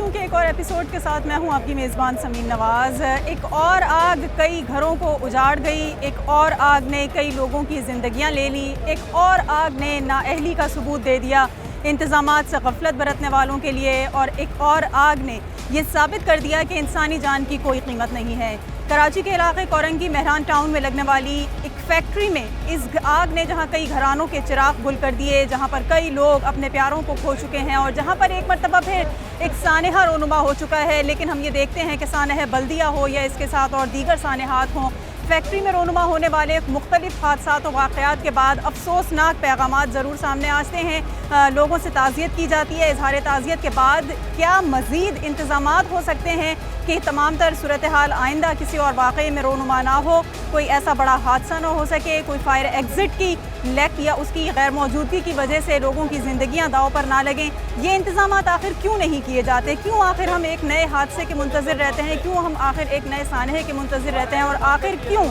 गुफ्तगू के एक और एपिसोड के साथ मैं हूं आपकी मेज़बान समीन नवाज़। एक और आग कई घरों को उजाड़ गई, एक और आग ने कई लोगों की ज़िंदगियां ले ली, एक और आग ने नाअहली का सबूत दे दिया इंतज़ामात से गफलत बरतने वालों के लिए, और एक और आग ने ये साबित कर दिया कि इंसानी जान की कोई कीमत नहीं है। कराची के इलाके कोरंगी मेहरान टाउन में लगने वाली एक फैक्ट्री में इस आग ने जहां कई घरानों के चिराग गुल कर दिए, जहां पर कई लोग अपने प्यारों को खो चुके हैं और जहां पर एक मरतबा फिर एक सानहा रोनुमा हो चुका है। लेकिन हम ये देखते हैं कि सानहा बल्दिया हो या इसके साथ और दीगर सानहात हों, फैक्ट्री में रोनुमा होने वाले मुख्तलिफ हादसात और वाक़यात के बाद अफसोसनाक पैगामात ज़रूर सामने आते हैं। लोगों से ताज़ियत की जाती है। इज़हार ताज़ियत के बाद क्या मज़ीद इंतज़ामात हो सकते हैं कि तमाम तर सूरत हाल आइंदा किसी और वाक़े में रोनुमा ना हो, कोई ऐसा बड़ा हादसा ना हो सके, कोई फायर एग्ज़िट की लैक या उसकी गैर मौजूदगी की वजह से लोगों की ज़िंदगियाँ दाव पर ना लगें। ये इंतज़ामात आखिर क्यों नहीं किए जाते? क्यों आखिर हम एक नए हादसे के मुंतज़िर रहते हैं? क्यों हम आखिर एक नए सानहे के मुंतज़िर रहते हैं? और आखिर क्यों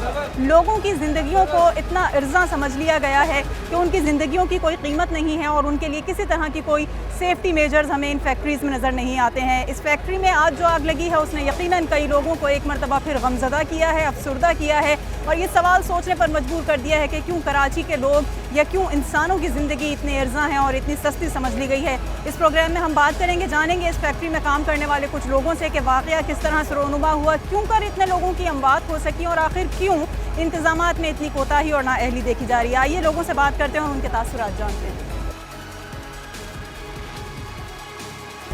लोगों की ज़िंदगियों को इतना इर्ज़ा समझ लिया गया है कि उनकी ज़िंदगियों की कोई कीमत नहीं है और उनके लिए किसी तरह की कोई सेफ्टी मेजर्स हमें इन फैक्ट्रीज़ में नज़र नहीं आते हैं। इस फैक्ट्री में आज जो आग लगी है उसने यकीनन कई लोगों को एक मरतबा फिर गमज़दा किया है, अफसुर्दा किया है, और ये सवाल सोचने पर मजबूर कर दिया है कि क्यों कराची के लोग या क्यों इंसानों की ज़िंदगी इतनी इर्ज़ा है और इतनी सस्ती समझ ली गई है। इस प्रोग्राम में हम बात करेंगे, जानेंगे इस फैक्ट्री में काम करने वाले कुछ लोगों से कि वाक़या किस तरह से रोनुमा हुआ, क्यों कर इतने लोगों की अमवात हो सकी और आखिर क्यों इंतज़ामात में इतनी कोताही और नाअहली देखी जा रही है। आइए लोगों से बात करते हैं और उनके तासुरात जानते हैं।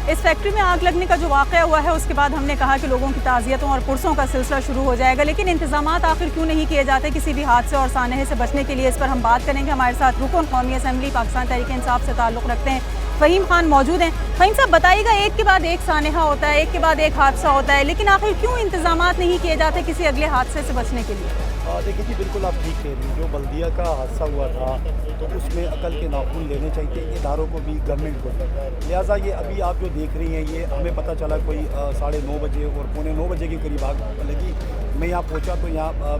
इस फैक्ट्री में आग लगने का जो वाक़या हुआ है उसके बाद हमने कहा कि लोगों की ताज़ियतों और पुरसों का सिलसिला शुरू हो जाएगा, लेकिन इंतज़ामात आखिर क्यों नहीं किए जाते किसी भी हादसे और सानहे से बचने के लिए? इस पर हम बात करेंगे। हमारे साथ रुकन कौमी असम्बली पाकिस्तान तहरीक इंसाफ से ताल्लुक़ रखते हैं फ़हीम खान मौजूद हैं। फ़हीम साहब, बताइएगा, एक के बाद एक सानहा होता है, एक के बाद एक हादसा होता है, लेकिन आखिर क्यों इंतज़ामात नहीं किए जाते किसी अगले हादसे से बचने के लिए? देखिए जी, बिल्कुल आप ठीक कह रही हैं। जो बल्दिया का हादसा हुआ था तो उसमें अकल के नाखून लेने चाहिए इदारों को भी, गवर्नमेंट को। लिहाजा ये अभी आप जो देख रही हैं ये हमें पता चला कोई 9:30 बजे और 9:45 बजे के करीब आग लगी। मैं यहाँ पहुँचा तो यहाँ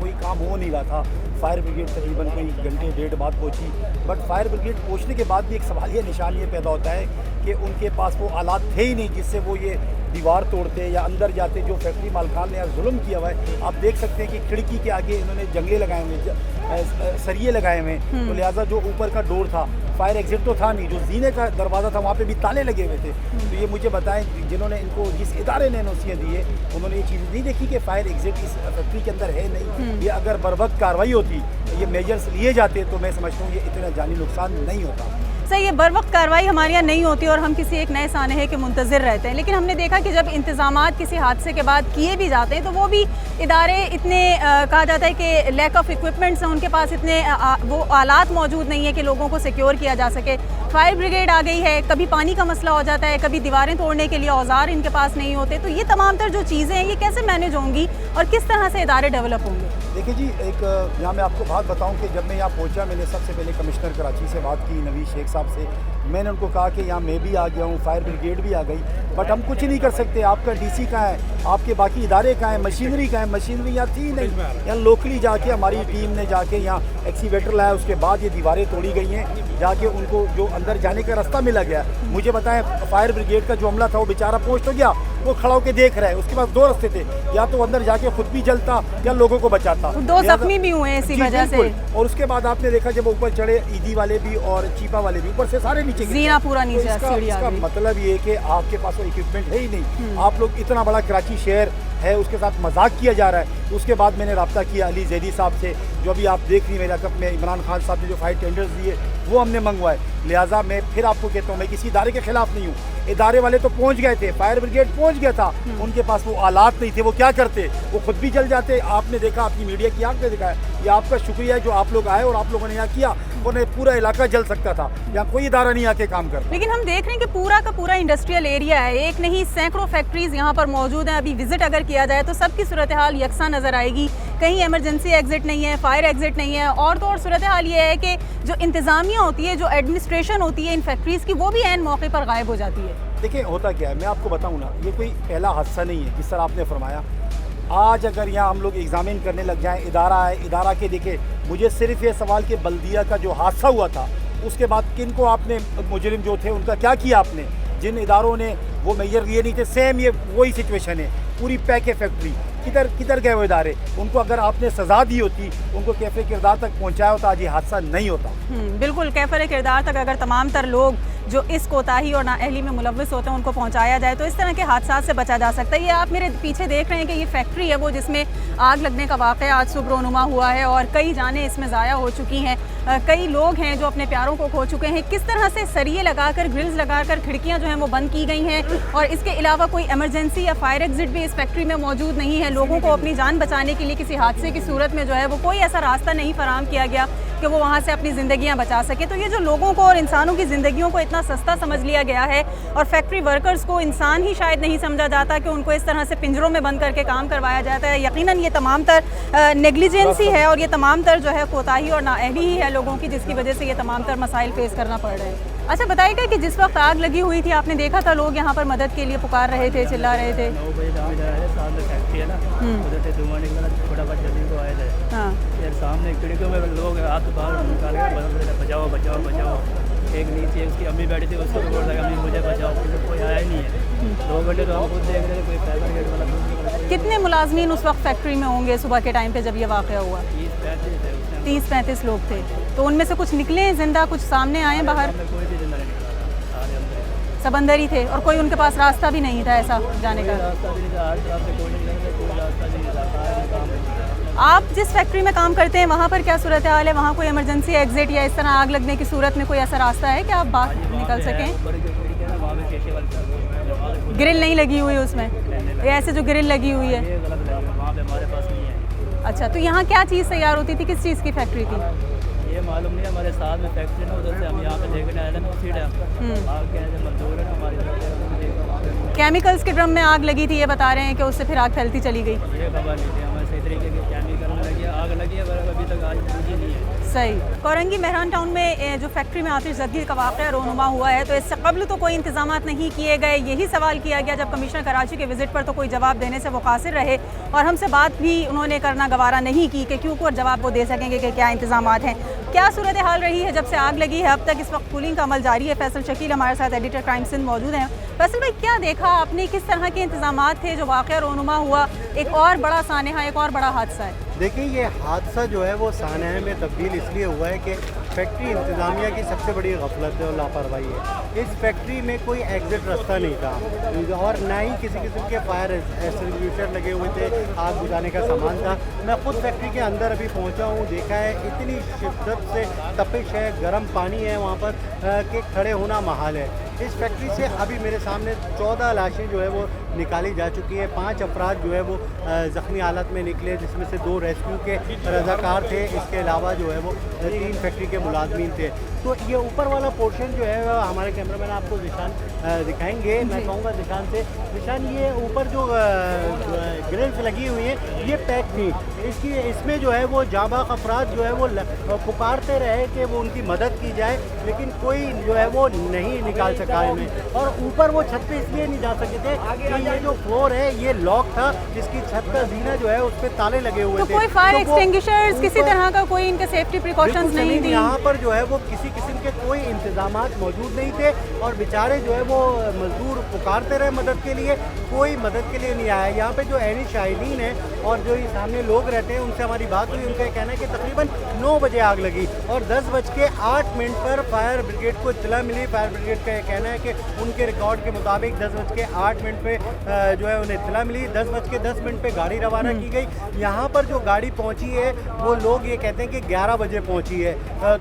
कोई काम हो नहीं रहा था। फायर ब्रिगेड तकरीबन कोई घंटे डेढ़ बाद पहुँची, बट फायर ब्रिगेड पहुँचने के बाद भी एक सवालिया निशान ये पैदा होता है कि उनके पास वो आलात थे ही नहीं जिससे वो ये दीवार तोड़ते या अंदर जाते। जो फैक्ट्री मालकान ने यहाँ जुल्म किया हुआ है, आप देख सकते हैं कि खिड़की के आगे इन्होंने जंगले लगाए हुए, सरिये लगाए हुए, तो लिहाजा जो ऊपर का डोर था, फायर एग्जिट तो था नहीं, जो जीने का दरवाज़ा था वहाँ पे भी ताले लगे हुए थे। तो ये मुझे बताएं, जिन्होंने इनको, जिस इदारे ने नौसियत दी है, उन्होंने ये चीज़ नहीं देखी कि फायर एग्जिट इस फैक्ट्री के अंदर है नहीं। ये अगर बर वक्त कार्रवाई होती, ये मेजर्स लिए जाते, तो मैं समझता हूँ ये इतना जानी नुकसान नहीं होता। सही है, बर वक्त कार्रवाई हमारे यहाँ नहीं होती और हम किसी एक नए सानहे के मुंतज़िर रहते हैं। लेकिन हमने देखा कि जब इंतज़ामात किसी हादसे के बाद किए भी जाते हैं तो वो भी इदारे इतने कहा जाता है कि लैक ऑफ इक्विपमेंट्स हैं, उनके पास इतने वो आलात मौजूद नहीं है कि लोगों को सिक्योर किया जा सके। फायर ब्रिगेड आ गई है, कभी पानी का मसला हो जाता है, कभी दीवारें तोड़ने के लिए औजार इनके पास नहीं होते। तो ये तमाम तर जो चीज़ें हैं ये कैसे मैनेज होंगी और किस तरह से इदारे डेवलप होंगे? देखिए जी, एक यहाँ मैं आपको बात बताऊँ कि जब मैं यहाँ पहुँचा, मैंने सबसे पहले कमिश्नर कराची से बात की, नवीद शेख साहब से। मैंने उनको कहा कि यहाँ मैं भी आ गया हूँ, फायर ब्रिगेड भी आ गई, बट हम कुछ नहीं कर सकते। आपका डीसी कहाँ है, आपके बाकी इदारे कहाँ हैं, मशीनरी कहाँ है? मशीनरी यहाँ थी नहीं। यहाँ लोकली जाके हमारी टीम ने जाके यहाँ एक्सीवेटर लाया, उसके बाद ये दीवारें तोड़ी गई हैं, जाके उनको जो अंदर जाने का रास्ता मिला गया। मुझे बताएं, फायर ब्रिगेड का जो अमला था वो बेचारा पहुँच तो गया, वो खड़ा होकर देख रहा है। उसके पास दो रास्ते थे, या तो अंदर जाके खुद भी जलता या लोगों को बचाता। 2 जख्मी भी हुए इसी वजह से। और उसके बाद आपने देखा जब ऊपर चढ़े, ईदी वाले भी और चीपा वाले भी, ऊपर से सारे नीचे जीना पूरा नीचे। तो इसका मतलब ये है कि आपके पास वो इक्विपमेंट है ही नहीं। आप लोग, इतना बड़ा कराची शहर है, उसके साथ मजाक किया जा रहा है। उसके बाद मैंने रब्ता किया अली जैदी साहब से, जो अभी आप देख रही मेरा कप में इमरान खान साहब ने जो फायर टेंडर्स दिए वो हमने मंगवाए। लिहाजा मैं फिर आपको कहता हूँ, मैं किसी इदारे के खिलाफ नहीं हूँ। इदारे वाले तो पहुँच गए थे, फायर ब्रिगेड पहुँच गया था, उनके पास वो आलात नहीं थे, वो क्या करते? वो खुद भी जल जाते। आपने देखा, आपकी मीडिया की आंख ने दिखाया। ये आपका शुक्रिया है जो आप लोग आए और आप लोगों ने यहाँ किया, वरना पूरा इलाका जल सकता था। यहाँ कोई इदारा नहीं आके काम कर। लेकिन हम देख रहे हैं कि पूरा का पूरा इंडस्ट्रियल एरिया है, एक नहीं सैकड़ों फैक्ट्रीज यहाँ पर मौजूद हैं। अभी विजिट अगर किया जाए तो सबकी सूरत हाल यकसा नज़र आएगी। कहीं इमरजेंसी एग्जिट नहीं है, फायर एग्जिट नहीं है, और तो और सूरत हाल ये है कि जो इंतज़ामिया होती है, जो एडमिनिस्ट्रेशन होती है इन फैक्ट्रीज़ की, वो भी ऐन मौके पर गायब हो जाती है। देखिए होता क्या है, मैं आपको बताऊँ ना, ये कोई पहला हादसा नहीं है जिस तरह आपने फरमाया। आज अगर यहाँ हम लोग एग्जामिन करने लग जाएं, इदारा है, इदारा के देखे, मुझे सिर्फ ये सवाल कि बल्दिया का जो हादसा हुआ था उसके बाद किन को आपने, मुजरिम जो थे उनका क्या किया आपने? जिन इदारों ने वो मेजर लिए नहीं थे, सेम ये वही सिचुएशन है। पूरी पैक है फैक्ट्री, किधर किधर गए वो इदारे? उनको अगर आपने सज़ा दी होती, उनको कैफ़े किरदार तक पहुंचाया होता, आज ये हादसा नहीं होता। बिल्कुल, कैफ़े किरदार तक अगर तमाम तर लोग जो इस कोताही और नाअहली में मुलव्वस होते हैं उनको पहुंचाया जाए तो इस तरह के हादसा से बचा जा सकता है। ये आप मेरे पीछे देख रहे हैं कि ये फैक्ट्री है वो जिसमें आग लगने का वाक़या आज सुबह रोनुमा हुआ है और कई जानें इसमें ज़ाया हो चुकी हैं। कई लोग हैं जो अपने प्यारों को खो चुके हैं। किस तरह से सरिये लगाकर, ग्रिल्स लगाकर खिड़कियाँ जो हैं वो बंद की गई हैं और इसके अलावा कोई एमरजेंसी या फायर एग्जिट भी इस फैक्ट्री में मौजूद नहीं है। लोगों को अपनी जान बचाने के लिए किसी हादसे की सूरत में जो है वो कोई ऐसा रास्ता नहीं फराहम किया गया कि वो वहाँ से अपनी ज़िंदगियाँ बचा सके। तो ये जो लोगों को और इंसानों की ज़िंदगियों को इतना सस्ता समझ लिया गया है और फैक्ट्री वर्कर्स को इंसान ही शायद नहीं समझा जाता कि उनको इस तरह से पिंजरों में बंद करके काम करवाया जाता है। यकीनन ये तमाम तर नेग्लिजेंसी है और ये तमाम तर जो है कोताही और नाअहली ही है लोगों की, जिसकी वजह से ये तमाम तर मसाइल फेस करना पड़ रहे हैं। अच्छा, बताइएगा कि जिस वक्त आग लगी हुई थी आपने देखा था लोग यहाँ पर मदद के लिए पुकार रहे थे, चिल्ला रहे थे? 9 बजे सामने फैक्ट्री है ना, उधर से धुआं निकला, फटाफट जल्दी को आए थे। हाँ, यार सामने खिड़कियों में लोग हाथ बाहर निकाल के बदल रहे थे, बचाओ बचाओ बचाओ। एक नीचे उसकी अम्मी बैठी थी, उसको भी बोल रहा अम्मी मुझे बचाओ, फिर कोई आया ही नहीं है। 2 घंटे तो हम खुद देख रहे थे, कोई फायर ब्रिगेड वाला। कितने मुलाजमीन उस वक्त फैक्ट्री में होंगे सुबह के टाइम पे जब ये वाक़या हुआ? 30-35 थे उस टाइम। 30-35 लोग थे। तो उनमें से कुछ निकले जिंदा, कुछ सामने आए बाहर? कोई भी जिंदा नहीं निकला था, सारे अंदर। सब अंदर ही थे और कोई उनके पास रास्ता भी नहीं था ऐसा जाने का? रास्ता भी नहीं था, हर तरफ से कोई नहीं निकला, कोई रास्ता भी नहीं था, सारे काम नहीं था। आप जिस फैक्ट्री में काम करते हैं वहाँ पर क्या सूरत हाल है? वहाँ कोई इमरजेंसी एग्जिट या इस तरह आग लगने की सूरत में कोई ऐसा रास्ता है कि आप बाहर निकल सकें? बड़ी जो खिड़की है ना, वहाँ पे शीशे वाली ग्रिल नहीं लगी हुई उसमें? ये ऐसे जो ग्रिल लगी हुई है, ये गलत लगी, वहाँ पे हमारे पास नहीं है। अच्छा, तो यहाँ क्या चीज़ तैयार होती थी? किस चीज़ की फैक्ट्री थी? ये मालूम नहीं, हमारे साथ में फैक्ट्री ना, उधर से हम यहाँ पे देखने आए थे ना, उसी टाइम आग के ऐसे मजदूर है ना हमारी तरफ। केमिकल्स के ड्रम में आग लगी थी, ये बता रहे हैं कि उससे फिर आग फैलती चली गई। ये खबर नहीं थी हमें, सही तरीके के केमिकल लगी है, आग लगी है, पर अभी तक आज बुझी नहीं है। सही। कोरंगी मेहरान टाउन में जो फैक्ट्री में आतिश ज़दी का वाक़या रोनुमा हुआ है, तो इससे कबल तो कोई इंतजाम नहीं किए गए। यही सवाल किया गया जब कमिश्नर कराची के विज़िट पर, तो कोई जवाब देने से वो कासिर रहे और हमसे बात भी उन्होंने करना गवारा नहीं की कि क्यों को जवाब वो दे सकेंगे कि क्या इंतजाम हैं। क्या सूरत हाल रही है जब से आग लगी है अब तक? इस वक्त कूलिंग का अमल जारी है। फैसल शकील हमारे साथ एडिटर क्राइम सिंध मौजूद हैं। फैसल भाई, क्या देखा आपने, किस तरह के इंतजाम थे जो वाक़या रोनुमा हुआ? एक और बड़ा सानहा, एक और बड़ा हादसा है। देखिए, ये हादसा जो है वो सानहे में तब्दील इसलिए हुआ है कि फैक्ट्री इंतज़ामिया की सबसे बड़ी गफलत है और लापरवाही है। इस फैक्ट्री में कोई एग्ज़िट रास्ता नहीं था और ना ही किसी किस्म के फायर एक्सटिंग्विशर लगे हुए थे, आग बुझाने का सामान था। मैं खुद फैक्ट्री के अंदर अभी पहुंचा हूं, देखा है इतनी शिद्दत से तपिश है, गर्म पानी है वहां पर कि खड़े होना महाल है। इस फैक्ट्री से अभी मेरे सामने 14 लाशें जो है वो निकाली जा चुकी हैं। 5 अफराद जो है वो ज़ख्मी हालत में निकले, जिसमें से 2 रेस्क्यू के रज़ाकार थे। इसके अलावा जो है वो 3 फैक्ट्री के मुलाजमीन थे। तो ये ऊपर वाला पोर्शन जो है हमारे कैमरामैन आपको निशान दिखाएंगे। मैं कहूँगा निशान से, निशान ये ऊपर जो ग्रिल्स लगी हुई हैं ये पैक थी। इसमें जो है वो जाबाज अफराद जो है वो पुकारते रहे कि वो उनकी मदद की जाए, लेकिन कोई जो है वो नहीं निकाल सका इन्हें। और ऊपर वो छत पे इसलिए नहीं जा सके थे कि ये जो फ्लोर है ये लॉक था, जिसकी छत का जीना जो है उस पर ताले लगे हुए थे। कोई फायर एक्सटिंग्विशर्स, किसी तरह का कोई इनके सेफ्टी प्रिकॉशंस नहीं थी? यहाँ पर जो है वो किसी किस्म के कोई इंतजामात मौजूद नहीं थे और बेचारे जो है वो मजदूर पुकारते रहे मदद के लिए, कोई मदद के लिए नहीं आया। यहाँ पे जो एनी शाहिदीन है और जो ये सामने लोग रहते हैं उनसे हमारी बात हुई, उनका कहना है कि तकरीबन 9 बजे आग लगी और 10:08 पर फायर ब्रिगेड को इत्तला मिली। फायर ब्रिगेड का कहना है कि उनके रिकॉर्ड के मुताबिक 10:08 पे जो है उन्हें इत्तला मिली। 10:10 पे गाड़ी रवाना की गई। यहाँ पर जो गाड़ी पहुँची है वो लोग ये कहते हैं कि 11 बजे पहुँची है।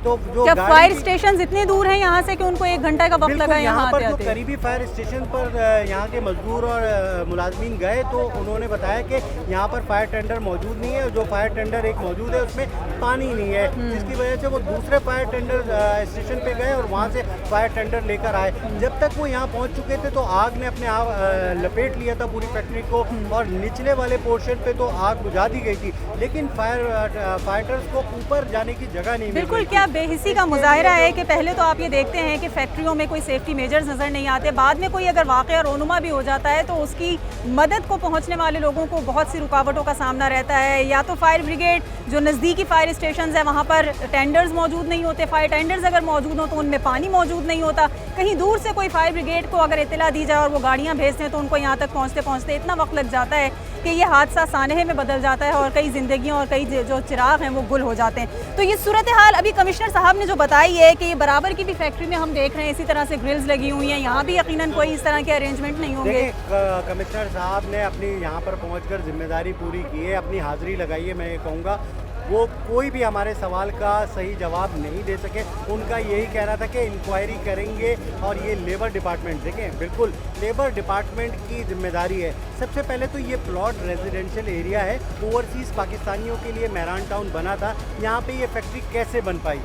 तो जो फायर स्टेशन इतने दूर हैं यहाँ से कि उनको 1 घंटा का वक्त लगा यहाँ पर जो करीबी फायर स्टेशन पर यहाँ के मजदूर और मुलाजमीन गए तो उन्होंने बताया कि यहाँ पर फायर टेंडर मौजूद नहीं है। जो फायर टेंडर एक मौजूद है उसमें पानी नहीं है, जिसकी वजह से वो दूसरे फायर टेंडर स्टेशन पे गए और वहाँ से फायर टेंडर लेकर आए। जब तक वो यहाँ पहुँच चुके थे तो आग ने अपने आप लपेट लिया था पूरी फैक्ट्री को और निचले वाले पोर्शन पे तो आग बुझा दी गई थी, लेकिन फाइटर्स को ऊपर जाने की जगह नहीं मिली। बिल्कुल, क्या बेहिसी का मुजाहिरा है कि पहले तो आप ये देखते हैं कि फैक्ट्रियों में कोई सेफ्टी मेजर्स नज़र नहीं आते, बाद में कोई अगर वाक़या रोनुमा भी हो जाता है तो उसकी मदद को पहुंचने वाले लोगों को बहुत सी रुकावटों का सामना रहता है। या तो फायर ब्रिगेड जो नज़दीकी फायर स्टेशन है वहाँ पर टेंडर्स मौजूद नहीं होते, फायर टेंडर्स अगर मौजूद हो तो उनमें पानी मौजूद नहीं होता, कहीं दूर से कोई फायर ब्रिगेड को अगर इत्तला दी जाए और वो गाड़ियाँ भेजते हैं तो उनको यहाँ तक पहुँचते पहुँचते इतना वक्त लग जाता है कि ये हादसा सानहे में बदल जाता है और कई ज़िंदगियों और कई जो चिराग हैं वो गुल हो जाते हैं। तो ये सूरत हाल अभी कमिश्नर साहब ने जो बताई है कि ये बराबर की भी फैक्ट्री में हम देख रहे हैं इसी तरह से ग्रिल्स लगी हुई हैं, यहाँ भी यकीनन कोई इस तरह के अरेंजमेंट नहीं होंगे। कमिश्नर साहब ने अपनी यहाँ पर पहुँचकर जिम्मेदारी पूरी की है, अपनी हाजिरी लगाई है। मैं ये कहूँगा वो कोई भी हमारे सवाल का सही जवाब नहीं दे सके। उनका यही कहना था कि इंक्वायरी करेंगे और ये लेबर डिपार्टमेंट, देखें बिल्कुल लेबर डिपार्टमेंट की जिम्मेदारी है। सबसे पहले तो ये प्लॉट रेजिडेंशियल एरिया है, ओवरसीज़ पाकिस्तानियों के लिए मेहरान टाउन बना था, यहाँ पे ये फैक्ट्री कैसे बन पाई?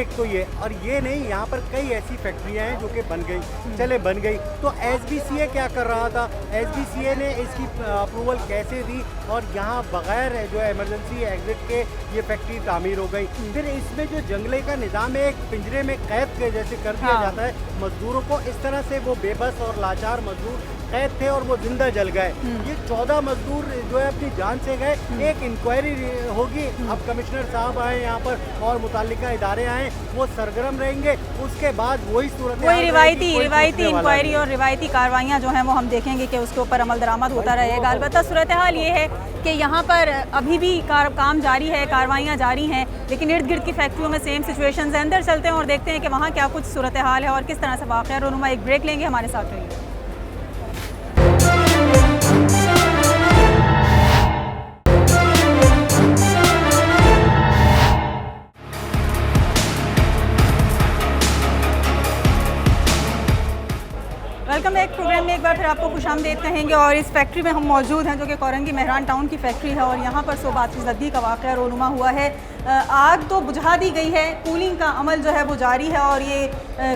एक तो ये, और ये नहीं, यहाँ पर कई ऐसी फैक्ट्रियाँ हैं जो कि बन गई, चले बन गई। तो SBCA क्या कर रहा था? SBCA ने इसकी अप्रूवल कैसे दी? और यहाँ बगैर जो इमरजेंसी एग्जिट के ये फैक्ट्री तामीर हो गई। फिर इसमें जो जंगले का निज़ाम है, एक पिंजरे में कैद के जैसे कर दिया जाता है मजदूरों को, इस तरह से वो बेबस और लाचार मजदूर कैद थे और वो जिंदा जल गए। ये 14 मजदूर जो है अपनी जान से गए। एक इंक्वायरी होगी, अब कमिश्नर साहब आए यहाँ पर और मुताल्लिका इदारे आए, वो सरगर्म रहेंगे, उसके बाद वही सूरत वही रिवायती इंक्वायरी और रिवायती कार्रवाइयाँ जो हैं वो हम देखेंगे कि उसके ऊपर अमल दरामद होता रहेगा। अलबत्ता सूरत हाल ये है कि यहाँ पर अभी भी काम जारी है, कार्रवाइयाँ जारी हैं, लेकिन इर्द गिर्द की फैक्ट्रियों में सेम सिचुएशन है। अंदर चलते हैं और देखते हैं कि वहाँ क्या कुछ सूरत हाल है और किस तरह से वाक़या रोनुमा। एक ब्रेक लेंगे, हमारे साथ रहिए। वेलकम बैक प्रोग्राम में एक बार फिर आपको खुशामदीद कहेंगे और इस फैक्ट्री में हम मौजूद हैं जो कि कोरंगी मेहरान टाउन की फैक्ट्री है और यहाँ पर सोबातशुदगी का वाक़या रोनुमा हुआ है। आग तो बुझा दी गई है, कूलिंग का अमल जो है वो जारी है और ये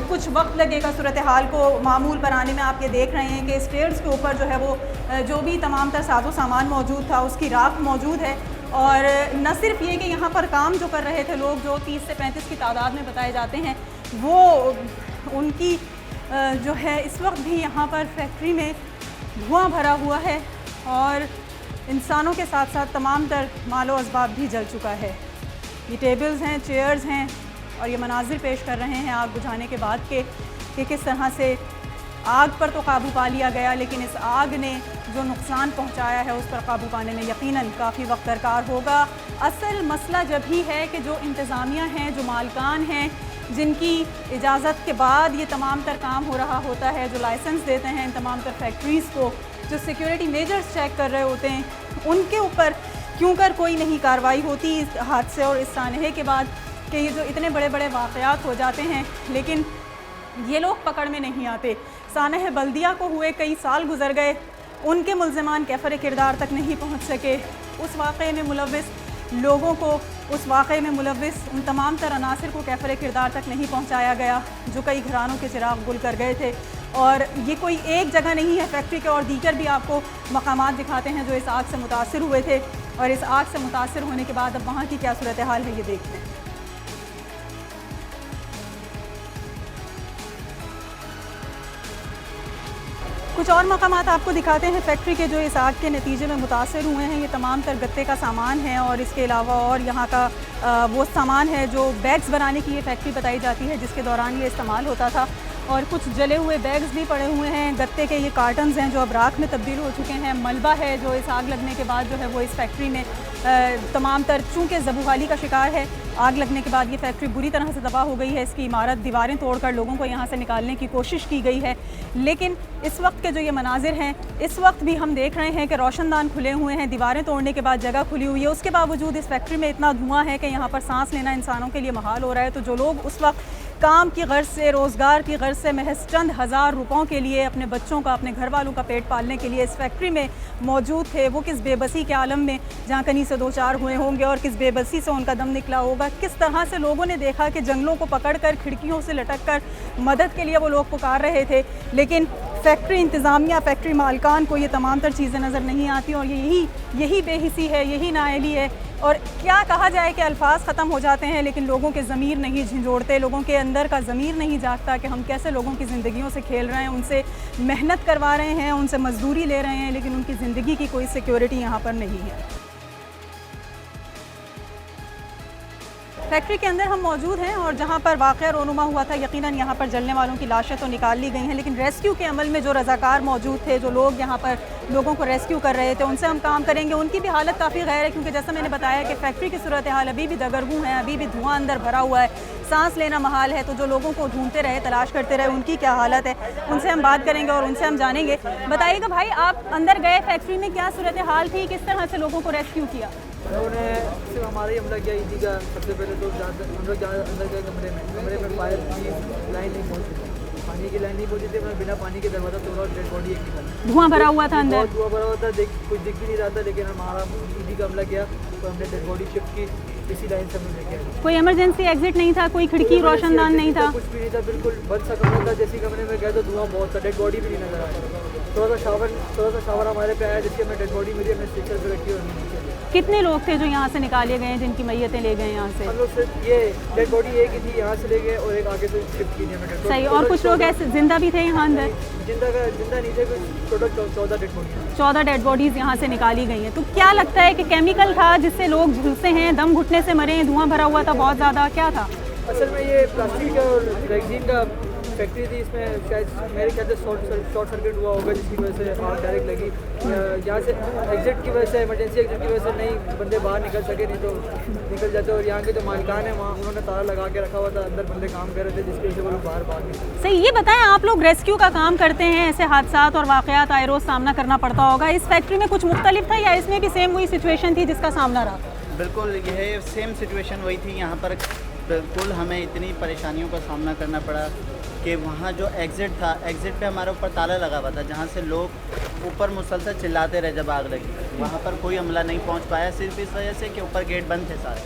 कुछ वक्त लगेगा सूरत हाल को मामूल पर आने में। आप ये देख रहे हैं कि स्टेयर्स के ऊपर जो है वो जो भी तमाम तर साजो सामान मौजूद था उसकी राख मौजूद है। और न सिर्फ ये कि यहाँ पर काम जो कर रहे थे लोग जो 30 से 35 की तादाद में बताए जाते हैं, वो उनकी जो है इस वक्त भी यहाँ पर फैक्ट्री में धुआं भरा हुआ है और इंसानों के साथ साथ तमाम तर मालो असबाब भी जल चुका है। ये टेबल्स हैं, चेयर्स हैं और ये मनाजिर पेश कर रहे हैं आग बुझाने के बाद के कि किस तरह से आग पर तो काबू पा लिया गया, लेकिन इस आग ने जो नुकसान पहुंचाया है उस पर काबू पाने में यकीनन काफ़ी वक्त दरकार होगा। असल मसला जब ही है कि जो इंतज़ामिया हैं, जो मालकान हैं, जिनकी इजाज़त के बाद ये तमाम तर काम हो रहा होता है, जो लाइसेंस देते हैं इन तमाम तर फैक्ट्रीज़ को, जो सिक्योरिटी मेजर्स चेक कर रहे होते हैं, उनके ऊपर क्यों कर कोई नहीं कार्रवाई होती इस हादसे और इस सानहे के बाद कि ये जो इतने बड़े बड़े वाक़यात हो जाते हैं लेकिन ये लोग पकड़ में नहीं आते। सानह बल्दिया को हुए कई साल गुजर गए, उनके मुल्ज़िमान कैफ़र किरदार तक नहीं पहुँच सके। उस वाक़े में मुलव्विस लोगों को, उस वाक़े में मुलव्विस उन तमाम तर अनासिर को कैफ़र किरदार तक नहीं पहुँचाया गया जो कई घरानों के चिराग गुल कर गए थे। और ये कोई एक जगह नहीं है फैक्ट्री के, और दीगर भी आपको मकामात दिखाते हैं जो इस आग से मुतासिर हुए थे और इस आग से मुतासिर होने के बाद अब वहाँ की क्या सूरत हाल है ये देखते हैं। कुछ और मकामात आपको दिखाते हैं फैक्ट्री के जो इस आग के नतीजे में मुतासिर हुए हैं। ये तमाम तर गत्ते का सामान है और इसके अलावा और यहाँ का वो सामान है जो बैग्स बनाने की ये फैक्ट्री बताई जाती है जिसके दौरान ये इस्तेमाल होता था। और कुछ जले हुए बैग्स भी पड़े हुए हैं, गत्ते के ये कार्टन्स हैं जो अब राख में तब्दील हो चुके हैं। मलबा है जो इस आग लगने के बाद जो है वो इस फैक्ट्री में तमाम तर, चूँकि ज़बूहाली का शिकार है, आग लगने के बाद ये फैक्ट्री बुरी तरह से तबाह हो गई है। इसकी इमारत, दीवारें तोड़कर लोगों को यहाँ से निकालने की कोशिश की गई है। लेकिन इस वक्त के जो ये मनाजिर हैं, इस वक्त भी हम देख रहे हैं कि रोशनदान खुले हुए हैं, दीवारें तोड़ने के बाद जगह खुली हुई है। उसके बावजूद इस फैक्ट्री में इतना धुआं है कि यहाँ पर सांस लेना इंसानों के लिए महाल हो रहा है। तो जो लोग उस वक्त काम की गर्ज से, रोज़गार की गर्ज से महज चंद हज़ार रुपयों के लिए अपने बच्चों का, अपने घर वालों का पेट पालने के लिए इस फैक्ट्री में मौजूद थे, वो किस बेबसी के आलम में जहाँ कहीं से दो चार हुए होंगे और किस बेबसी से उनका दम निकला होगा। किस तरह से लोगों ने देखा कि जंगलों को पकड़कर, खिड़कियों से लटक कर मदद के लिए वो लोग पुकार रहे थे, लेकिन फैक्ट्री इंतज़ामिया, फैक्ट्री मालकान को ये तमाम तर चीज़ें नज़र नहीं आती और यही बेहिसी है, यही नाअहली है। और क्या कहा जाए कि अल्फाज ख़त्म हो जाते हैं लेकिन लोगों के ज़मीर नहीं झंझोड़ते, लोगों के अंदर का ज़मीर नहीं जागता कि हम कैसे लोगों की ज़िंदगियों से खेल रहे हैं, उनसे मेहनत करवा रहे हैं, उनसे मजदूरी ले रहे हैं, लेकिन उनकी ज़िंदगी की कोई सिक्योरिटी यहाँ पर नहीं है। फैक्ट्री के अंदर हम मौजूद हैं और जहां पर वाक़या रोनुमा हुआ था, यकीनन यहां पर जलने वालों की लाशें तो निकाल ली गई हैं, लेकिन रेस्क्यू के अमल में जो रज़ाकार मौजूद थे, जो लोग यहां पर लोगों को रेस्क्यू कर रहे थे, उनसे हम काम करेंगे। उनकी भी हालत काफ़ी गैर है, क्योंकि जैसा मैंने बताया कि फैक्ट्री की सूरत हाल अभी भी दगरगू है, अभी भी धुआं अंदर भरा हुआ है, सांस लेना महाल है। तो जो लोगों को ढूंढते रहे, तलाश करते रहे, उनकी क्या हालत है, उनसे हम बात करेंगे और उनसे हम जानेंगे। बताइएगा भाई, आप अंदर गए फैक्ट्री में, क्या सूरत हाल थी, किस तरह से लोगों को रेस्क्यू किया? उन्होंने सिर्फ हमारा ही हमला किया ईदी का। सबसे पहले तो हम लोग अंदर गए कमरे में फायर की लाइन नहीं पहुँची, पानी की लाइन नहीं पहुँची थी। उन्होंने बिना पानी के दरवाज़ा तोड़ा और डेड बॉडी एक निकाली। धुआं भरा हुआ था अंदर, धुआं भरा हुआ था, कुछ दिख भी नहीं रहा था, लेकिन हमारा ईदी का हमला किया तो हमने डेड बॉडी शिफ्ट की, इसी लाइन से हमने लेके आए। कोई इमरजेंसी एग्जिट नहीं था, कोई खिड़की रोशनदान नहीं था, कुछ भी नहीं था, बिल्कुल बंद सा कमरा था। जैसे कमरे में गए तो धुआं बहुत था, डेड बॉडी भी नहीं नजर आया। थोड़ा सा शावर हमारे पे आया, जिसके हमें डेड बॉडी मिली, हमने स्ट्रेचर पे रखी और नीचे। कितने लोग थे जो यहाँ से निकाले गए, जिनकी मैयतें ले गए यहाँ से? हम लोग सिर्फ ये डेड बॉडी एक ही थी, यहाँ से ले गए और एक आगे से शिफ्ट की हमें डेड बॉडी। सही। और कुछ लोग ऐसे जिंदा भी थे यहाँ अंदर? जिंदा नीचे total 14 dead body. 14 dead bodies यहाँ से निकाली गई हैं। तो क्या लगता है कि केमिकल था जिससे लोग झुलसे हैं, दम घुटने से मरे हैं, धुआं भरा हुआ था बहुत ज़्यादा, क्या था? असल में ये प्लास्टिक और रेगजीन का फैक्ट्री थी, इसमें शायद मेरे ख्याल से शॉर्ट सर्किट हुआ होगा, जिसकी वजह से आग डायरेक्ट लगी। यहाँ से एग्जिट की वजह से, इमरजेंसी एग्जिट की वजह से नहीं बंदे बाहर निकल सके, नहीं तो निकल जाते। और यहाँ के जो मालिकान है, वहाँ उन्होंने ताला लगा के रखा हुआ था, अंदर बंदे काम कर रहे थे, जिसकी वजह से वो लोग बाहर भाग गए। सही। ये बताएं, आप लोग रेस्क्यू का काम करते हैं, ऐसे हादसात और वाक़यात आए रोज़ सामना करना पड़ता होगा, इस फैक्ट्री में कुछ मुख्तलिफ था या इसमें भी सेम वही सिचुएशन थी जिसका सामना रहा? बिल्कुल, यह सेम सिचुएशन वही थी। यहाँ पर बिल्कुल हमें इतनी परेशानियों का सामना करना पड़ा कि वहाँ जो एग्ज़िट था, एग्ज़िट पे हमारे ऊपर ताला लगा हुआ था, जहाँ से लोग ऊपर मुसलसल चिल्लाते रहे जब आग लगी। वहाँ पर कोई अमला नहीं पहुँच पाया, सिर्फ इस वजह से कि ऊपर गेट बंद थे सारे।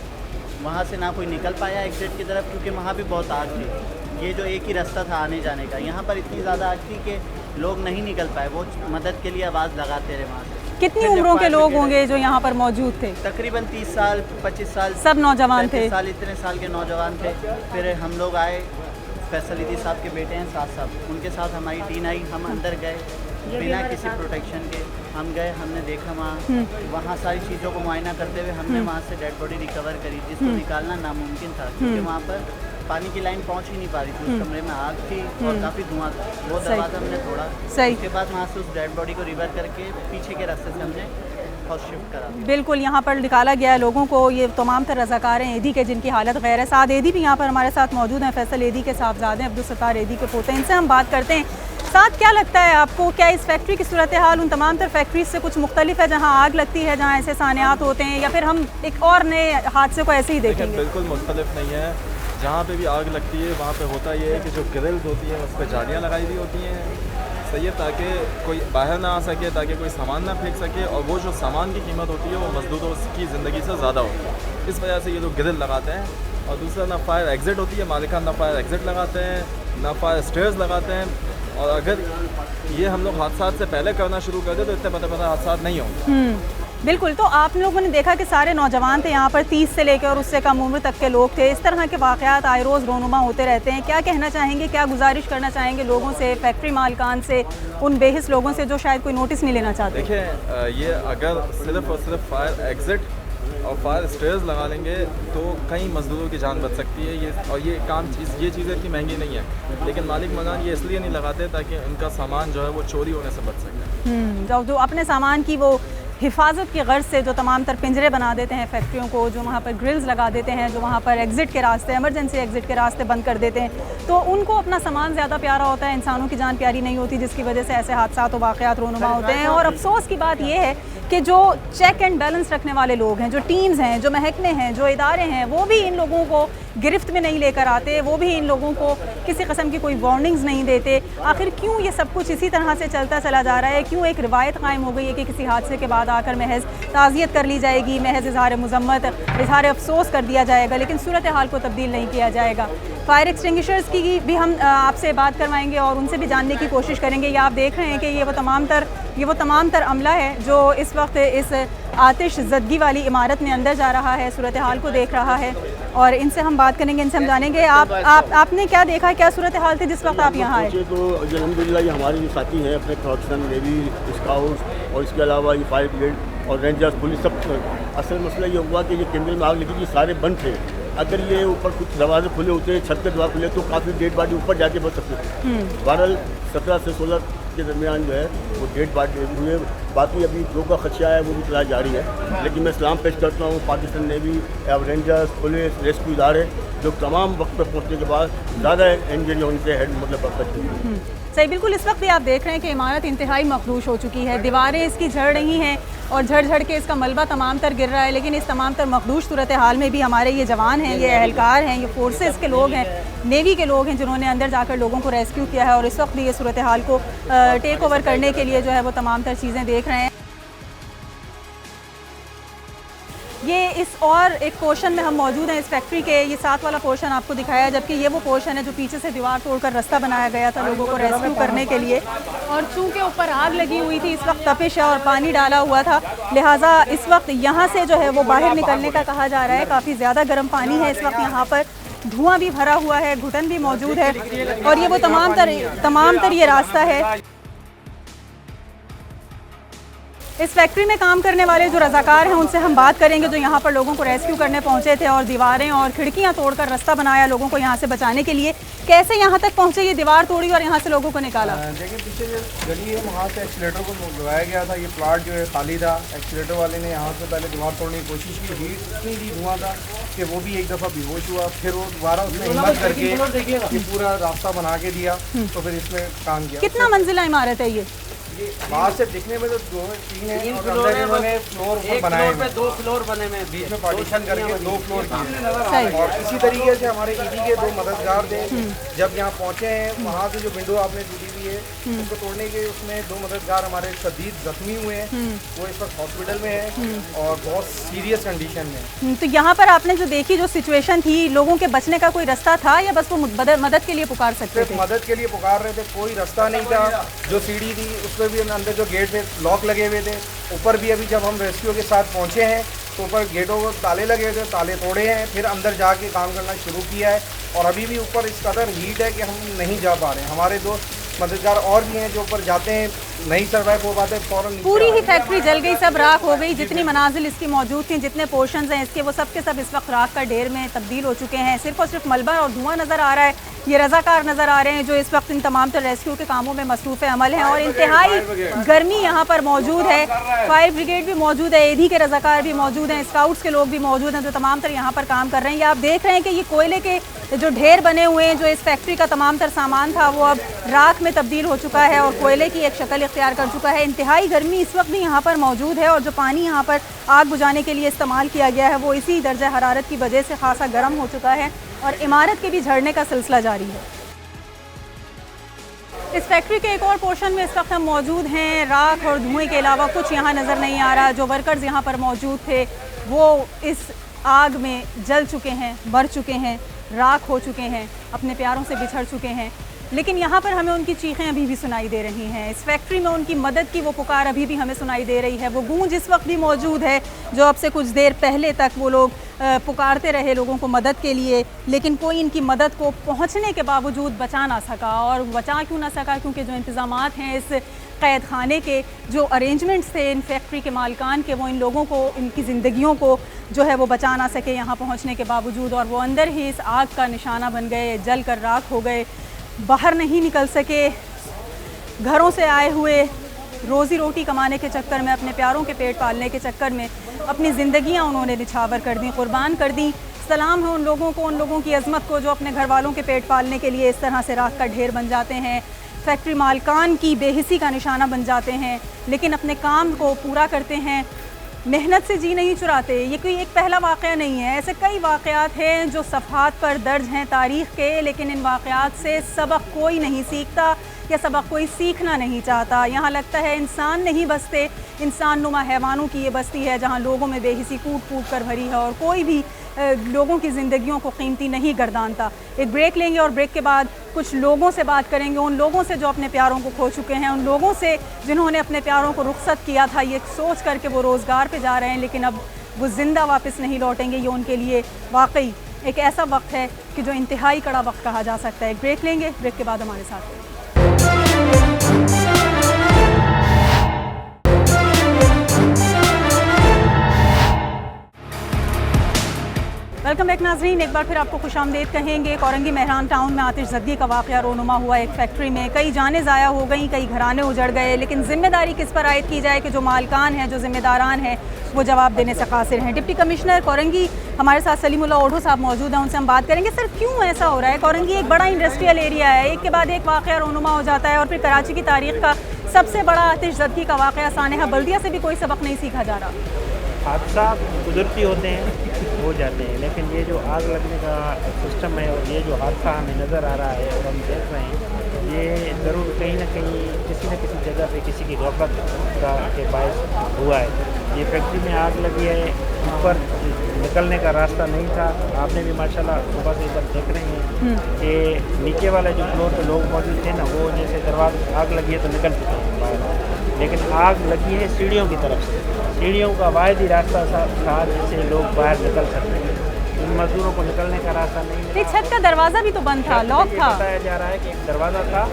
वहाँ से ना कोई निकल पाया एग्ज़िट की तरफ, क्योंकि वहाँ भी बहुत आग थी। ये जो एक ही रास्ता था आने जाने का, यहाँ पर इतनी ज़्यादा आग थी कि लोग नहीं निकल पाए। वो मदद के लिए आवाज़ लगाते रहे वहाँ से। कितनी उम्रों के लोग होंगे जो यहाँ पर मौजूद थे? तकरीबन 30 साल 25 साल, सब नौजवान थे? 35 साल, इतने साल के नौजवान थे। फिर हम लोग आए, फैसल ईदी साहब के बेटे हैं साहब, उनके साथ हमारी टीम आई। हम अंदर गए बिना किसी प्रोटेक्शन के, हम गए, हमने देखा वहाँ सारी चीज़ों को मुआयना करते हुए हमने वहाँ से डेड बॉडी रिकवर करी, जिसको निकालना नामुमकिन था, क्योंकि वहाँ पर पानी की लाइन पहुँच ही नहीं पा रही थी। उस कमरे में आग थी और काफ़ी धुआं था। वो दरवाज़ा हमने तोड़ा। सही। उसके बाद वहाँ से उस डेड बॉडी को रिवर करके पीछे के रास्ते से हमने हाउस शिफ्ट करा। बिल्कुल, यहाँ पर निकाला गया है लोगों को। ये तमाम तर रज़ाकार हैं एदी के, जिनकी हालत गैर है। साद एदी भी यहाँ पर हमारे साथ मौजूद हैं, फैसल एदी के साहबजादे, अब्दुल सत्तार एदी के पोते। इनसे हम बात करते हैं। साथ क्या लगता है आपको, क्या इस फैक्ट्री की सूरत हाल उन तमाम तर फैक्ट्रीज से कुछ मुख्तलिफ है जहाँ आग लगती है, जहाँ ऐसे सानियात होते हैं, या फिर हम एक और नए हादसे को ऐसे ही देखेंगे? बिल्कुल मुख्तलिफ नहीं है। जहाँ पे भी आग लगती है वहाँ पे होता ये है कि जो ग्रिल्स होती हैं उस पर जालियाँ लगाई हुई होती हैं, सही है, ताकि कोई बाहर ना आ सके, ताकि कोई सामान ना फेंक सके। और वो जो सामान की कीमत होती है वो मजदूरों की ज़िंदगी से ज़्यादा होती है, इस वजह से ये लोग ग्रिल लगाते हैं। और दूसरा, ना फायर एग्ज़िट होती है, मालिकान ना फायर एग्ज़िट लगाते हैं, ना फायर स्टेयर्स लगाते हैं। और अगर ये हम लोग हादसा से पहले करना शुरू कर दे तो इतने बड़े हादसा नहीं होंगे। बिल्कुल। तो आप लोगों ने देखा कि सारे नौजवान थे यहाँ पर, 30 से लेकर और उससे कम उम्र तक के लोग थे। इस तरह के वाक़यात आए रोज़ रोनुमा होते रहते हैं। क्या कहना चाहेंगे, क्या गुजारिश करना चाहेंगे लोगों से, फैक्ट्री मालिकान से, उन बेहिस लोगों से जो शायद कोई नोटिस नहीं लेना चाहते? देखिए, ये अगर सिर्फ और सिर्फ फायर एग्ज़िट और फायर स्टेयर्स लगा लेंगे तो कई मजदूरों की जान बच सकती है। ये चीज़ें इतनी महंगी नहीं है, लेकिन मालिक मकान ये इसलिए नहीं लगाते ताकि उनका सामान जो है वो चोरी होने से बच सके। जो अपने सामान की वो हिफाजत की गर्ज से जो तमाम तर पिंजरे बना देते हैं फैक्ट्रियों को, जो वहाँ पर ग्रिल्स लगा देते हैं, जो वहाँ पर एग्ज़िट के रास्ते, इमरजेंसी एग्ज़िट के रास्ते बंद कर देते हैं, तो उनको अपना सामान ज़्यादा प्यारा होता है, इंसानों की जान प्यारी नहीं होती, जिसकी वजह से ऐसे हादसात और वाक़यात रोनुमा होते हैं। और अफसोस की बात यह है कि जो चेक एंड बैलेंस रखने वाले लोग हैं, जो टीम्स हैं, जो महकमे हैं, जो इदारे हैं, वो भी इन लोगों को गिरफ्त में नहीं लेकर आते, वो भी इन लोगों को किसी किस्म की कोई वार्निंग्स नहीं देते। आखिर क्यों ये सब कुछ इसी तरह से चलता चला जा रहा है? क्यों एक रिवायत कायम हो गई है कि किसी हादसे के बाद आकर महज ताज़ियत कर ली जाएगी, महज इज़हार मुज़म्मत, इज़हार अफसोस कर दिया जाएगा, लेकिन सूरत हाल को तब्दील नहीं किया जाएगा। फायर एक्सटिंग्विशर्स की भी हम आपसे बात करवाएंगे और उनसे भी जानने की कोशिश करेंगे। ये आप देख रहे हैं कि ये वो तमाम तर अमला है जो इस वक्त इस आतिश ज़दगी वाली इमारत में अंदर जा रहा है, सूरत हाल को देख रहा है, और इनसे हम बात करेंगे, इनसे हम जानेंगे आपने क्या देखा, क्या सूरत हाल थी जिस वक्त आप यहाँ आए? तो अल्हम्दुलिल्लाह ये हमारे जो साथी हैं अपने प्रोडक्शन नेवी स्काउट्स और इसके अलावा ये फायर ब्रिगेड और रेंजर्स पुलिस सब। असल मसला ये हुआ कि ये केंद्र में आग लगी थी, सारे बंद थे। अगर ये ऊपर कुछ दरवाजे खुले होते, छत के दरवाजे खुले, तो काफ़ी डेड बॉडी ऊपर जाके बच सकते थे। बहरहाल 17 से 16 के दरमियान जो है वो डेड बॉडी हुए। बाकी अभी जो का खदशा है वो भी तलाश जारी है। लेकिन मैं सलाम पेश करता हूँ Pakistan navy, rangers, police, rescue इदारे जो तमाम वक्त पर पहुँचने के बाद ज़्यादा इंजरी होने से हेड मतलब बच। सही, बिल्कुल। इस वक्त भी आप देख रहे हैं कि इमारत इंतहाई मखदूश हो चुकी है, दीवारें इसकी झड़ रही हैं और झड़ झड़ के इसका मलबा तमाम तर गिर रहा है। लेकिन इस तमाम तर मखदूश सूरत हाल में भी हमारे ये जवान हैं, ये एहलकार हैं, ये फोर्सेस के लोग हैं, नेवी के लोग हैं जिन्होंने अंदर जाकर लोगों को रेस्क्यू किया है और इस वक्त भी ये सूरत हाल को टेक ओवर करने के लिए जो है वो तमाम तर चीज़ें देख रहे हैं। ये इस और एक पोर्शन में हम मौजूद हैं इस फैक्ट्री के, ये साथ वाला पोर्शन आपको दिखाया, जबकि ये वो पोर्शन है जो पीछे से दीवार तोड़कर रास्ता बनाया गया था लोगों को रेस्क्यू करने के लिए। और चूंकि ऊपर आग लगी हुई थी, इस वक्त तपिश है और पानी डाला हुआ था, लिहाजा इस वक्त यहाँ से जो है वो बाहर निकलने का कहा जा रहा है। काफ़ी ज़्यादा गर्म पानी है इस वक्त यहाँ पर, धुआं भी भरा हुआ है, घुटन भी मौजूद है और ये वो तमाम तर ये रास्ता है। इस फैक्ट्री में काम करने वाले जो रज़ाकार हैं उनसे हम बात करेंगे, जो यहाँ पर लोगों को रेस्क्यू करने पहुँचे थे और दीवारें और खिड़कियाँ तोड़कर रास्ता बनाया लोगों को यहाँ से बचाने के लिए। कैसे यहाँ तक पहुँचे, ये दीवार तोड़ी और यहाँ से लोगों को निकाला? देखिए पीछे जो गली है वहाँ से एक्सीलेटर को लगाया गया था, ये प्लाट जो है खाली था। एक्सीलेटर वाले ने यहाँ से पहले दीवार तोड़ने की कोशिश की, हीट इतनी भी धुआं था कि वो भी एक दफ़ा बेहोश हुआ, फिर वो दोबारा उसने हिम्मत करके ये पूरा रास्ता बना के दिया, तो फिर इसमें काम किया। कितना मंजिला इमारत है ये? बाहर से दिखने में तो 2-3 है और अंदर इन्होंने फ्लोर बनाए हुए, 2 फ्लोर बने हुए, बीच में पार्टीशन करके 2 फ्लोर किए। और इसी तरीके से हमारे ईडी के 2 मददगार थे, जब यहाँ पहुँचे हैं वहाँ से जो विंडो आपने टूटी हुई है उसको तोड़ने के, उसमें 2 मददगार हमारे शदीद जख्मी हुए हैं, वो इस वक्त हॉस्पिटल में है और बहुत सीरियस कंडीशन में। तो यहाँ पर आपने जो देखी जो सिचुएशन थी, लोगों के बचने का कोई रास्ता था या बस वो मदद के लिए पुकार सकते थे? मदद के लिए पुकार रहे थे, कोई रास्ता नहीं था। जो सीढ़ी थी उस पर भी अंदर जो गेट पे लॉक लगे हुए थे, ऊपर भी अभी जब हम रेस्क्यू के साथ पहुंचे हैं तो ऊपर गेटों को ताले लगे हुए थे, ताले तोड़े हैं, फिर अंदर जाके काम करना शुरू किया है और अभी भी ऊपर इस कदर हीट है कि हम नहीं जा पा रहे हैं। हमारे दोस्त मददगार और भी हैं जो ऊपर जाते हैं, नहीं सर्वाइव हो पाते, फौरन पूरी ही फैक्ट्री जल गई, सब राख हो गई। जितनी मनाजिल इसकी मौजूद थी, जितने पोर्शंस हैं इसके, वो सब के सब इस वक्त राख का ढेर में तब्दील हो चुके हैं। सिर्फ और सिर्फ मलबा और धुआं नज़र आ रहा है। ये रज़ाकार नज़र आ रहे हैं जो इस वक्त इन तमाम तर रेस्क्यू के कामों में मसरूफ़ अमल हैं और इंतहाई गर्मी यहाँ पर मौजूद है। फायर ब्रिगेड भी मौजूद है, ईडी के रज़ाकार भी मौजूद हैं, स्काउट्स के लोग भी मौजूद हैं जो तमाम तर यहाँ पर काम कर रहे हैं। ये आप देख रहे हैं कि ये कोयले के जो ढेर बने हुए हैं, जो इस फैक्ट्री का तमाम तर सामान था वो अब राख में तब्दील हो चुका है और कोयले की एक शक्ल इख्तियार कर चुका है। इंतहाई गर्मी इस वक्त भी यहाँ पर मौजूद है और जो पानी यहाँ पर आग बुझाने के लिए इस्तेमाल किया गया है वो इसी दर्जा हरारत की वजह से खासा गर्म हो चुका है और इमारत के भी झड़ने का सिलसिला जारी है। इस फैक्ट्री के एक और पोर्शन में इस वक्त हम मौजूद हैं। राख और धुएं के अलावा कुछ यहाँ नज़र नहीं आ रहा। जो वर्कर्स यहाँ पर मौजूद थे वो इस आग में जल चुके हैं, मर चुके हैं, राख हो चुके हैं, अपने प्यारों से बिछड़ चुके हैं। लेकिन यहाँ पर हमें उनकी चीखें अभी भी सुनाई दे रही हैं। इस फैक्ट्री में उनकी मदद की वो पुकार अभी भी हमें सुनाई दे रही है। वो गूंज इस वक्त भी मौजूद है जो अब से कुछ देर पहले तक वो लोग पुकारते रहे लोगों को मदद के लिए, लेकिन कोई इनकी मदद को पहुँचने के बावजूद बचा ना सका। और बचा क्यों ना सका? क्योंकि जो इंतज़ामात हैं इस कैद खाने के, जो अरेंजमेंट्स थे इन फैक्ट्री के मालिकान के, वो इन लोगों को, इनकी ज़िंदगियों को जो है वो बचा ना सके यहाँ पहुँचने के बावजूद, और वो अंदर ही इस आग का निशाना बन गए, जल कर राख हो गए, बाहर नहीं निकल सके। घरों से आए हुए रोज़ी रोटी कमाने के चक्कर में, अपने प्यारों के पेट पालने के चक्कर में अपनी ज़िंदगियां उन्होंने निछावर कर दी, कुर्बान कर दी। सलाम है उन लोगों को, उन लोगों की अज़मत को जो अपने घर वालों के पेट पालने के लिए इस तरह से राख का ढेर बन जाते हैं, फैक्ट्री मालकान की बेहिसी का निशाना बन जाते हैं, लेकिन अपने काम को पूरा करते हैं, मेहनत से जी नहीं चुराते। ये कोई एक पहला वाक़या नहीं है, ऐसे कई वाक़यात हैं जो सफ़हात पर दर्ज हैं तारीख़ के, लेकिन इन वाक़यात से सबक कोई नहीं सीखता या सबक कोई सीखना नहीं चाहता। यहाँ लगता है इंसान नहीं बसते, इंसान नुमा हैवानों की ये बस्ती है जहाँ लोगों में बेहिसी कूट कूट कर भरी है और कोई भी लोगों की ज़िंदगियों को कीमती नहीं गर्दानता। एक ब्रेक लेंगे और ब्रेक के बाद कुछ लोगों से बात करेंगे, उन लोगों से जो अपने प्यारों को खो चुके हैं, उन लोगों से जिन्होंने अपने प्यारों को रुखसत किया था ये सोच कर के वो रोज़गार पे जा रहे हैं लेकिन अब वो ज़िंदा वापस नहीं लौटेंगे। ये उनके लिए वाकई एक ऐसा वक्त है कि जो इंतहाई कड़ा वक्त कहा जा सकता है। एक ब्रेक लेंगे, ब्रेक के बाद हमारे साथ वेलकम बैक नाजरीन, एक बार फिर आपको खुशामदीद कहेंगे। कोरंगी मेहरान टाउन में आतिशज़दी का वाक़या रोनुमा हुआ। एक फैक्ट्री में कई जानें ज़ाया हो गई, कई घराने उजड़ गए, लेकिन ज़िम्मेदारी किस पर आयद की जाए कि जो मालकान हैं, जो ज़िम्मेदारान हैं, वो जवाब देने से कासिर हैं। डिप्टी कमिश्नर कोरंगी हमारे साथ सलीमुल्लाह ओढ़ो साहब मौजूद हैं, उनसे हम बात करेंगे। सर, क्यों ऐसा हो रहा है? कोरंगी एक बड़ा इंडस्ट्रियल एरिया है, एक के बाद एक वाक़या रोनुमा हो जाता है और फिर कराची की तारीख़ का सबसे बड़ा आतिशज़दी का वाक़या सानेहा बल्दिया से भी कोई सबक नहीं सीखा जा रहा। हादसा कुदरती होते हैं, हो जाते हैं, लेकिन ये जो आग लगने का सिस्टम है और ये जो हादसा हमें नज़र आ रहा है और हम देख रहे हैं, ये ज़रूर कहीं ना कहीं किसी न किसी जगह पे किसी की गफलत का के बायस हुआ है। ये फैक्ट्री में आग लगी है, ऊपर निकलने का रास्ता नहीं था। आपने भी माशाल्लाह सुबह से इधर देख रहे हैं कि नीचे वाले जो फ्लोर पे लोग मौजूद थे ना, वो जैसे दरवाज़ा आग लगी है तो निकल चुके हैं बाहर, लेकिन आग लगी है सीढ़ियों की तरफ से। सीढ़ियों का वाहिद ही रास्ता था जिससे लोग बाहर निकल सकते हैं। इन मजदूरों को निकलने का रास्ता नहीं मिला। छत का दरवाज़ा भी तो बंद था, लॉक था। बताया जा रहा है कि एक दरवाज़ा था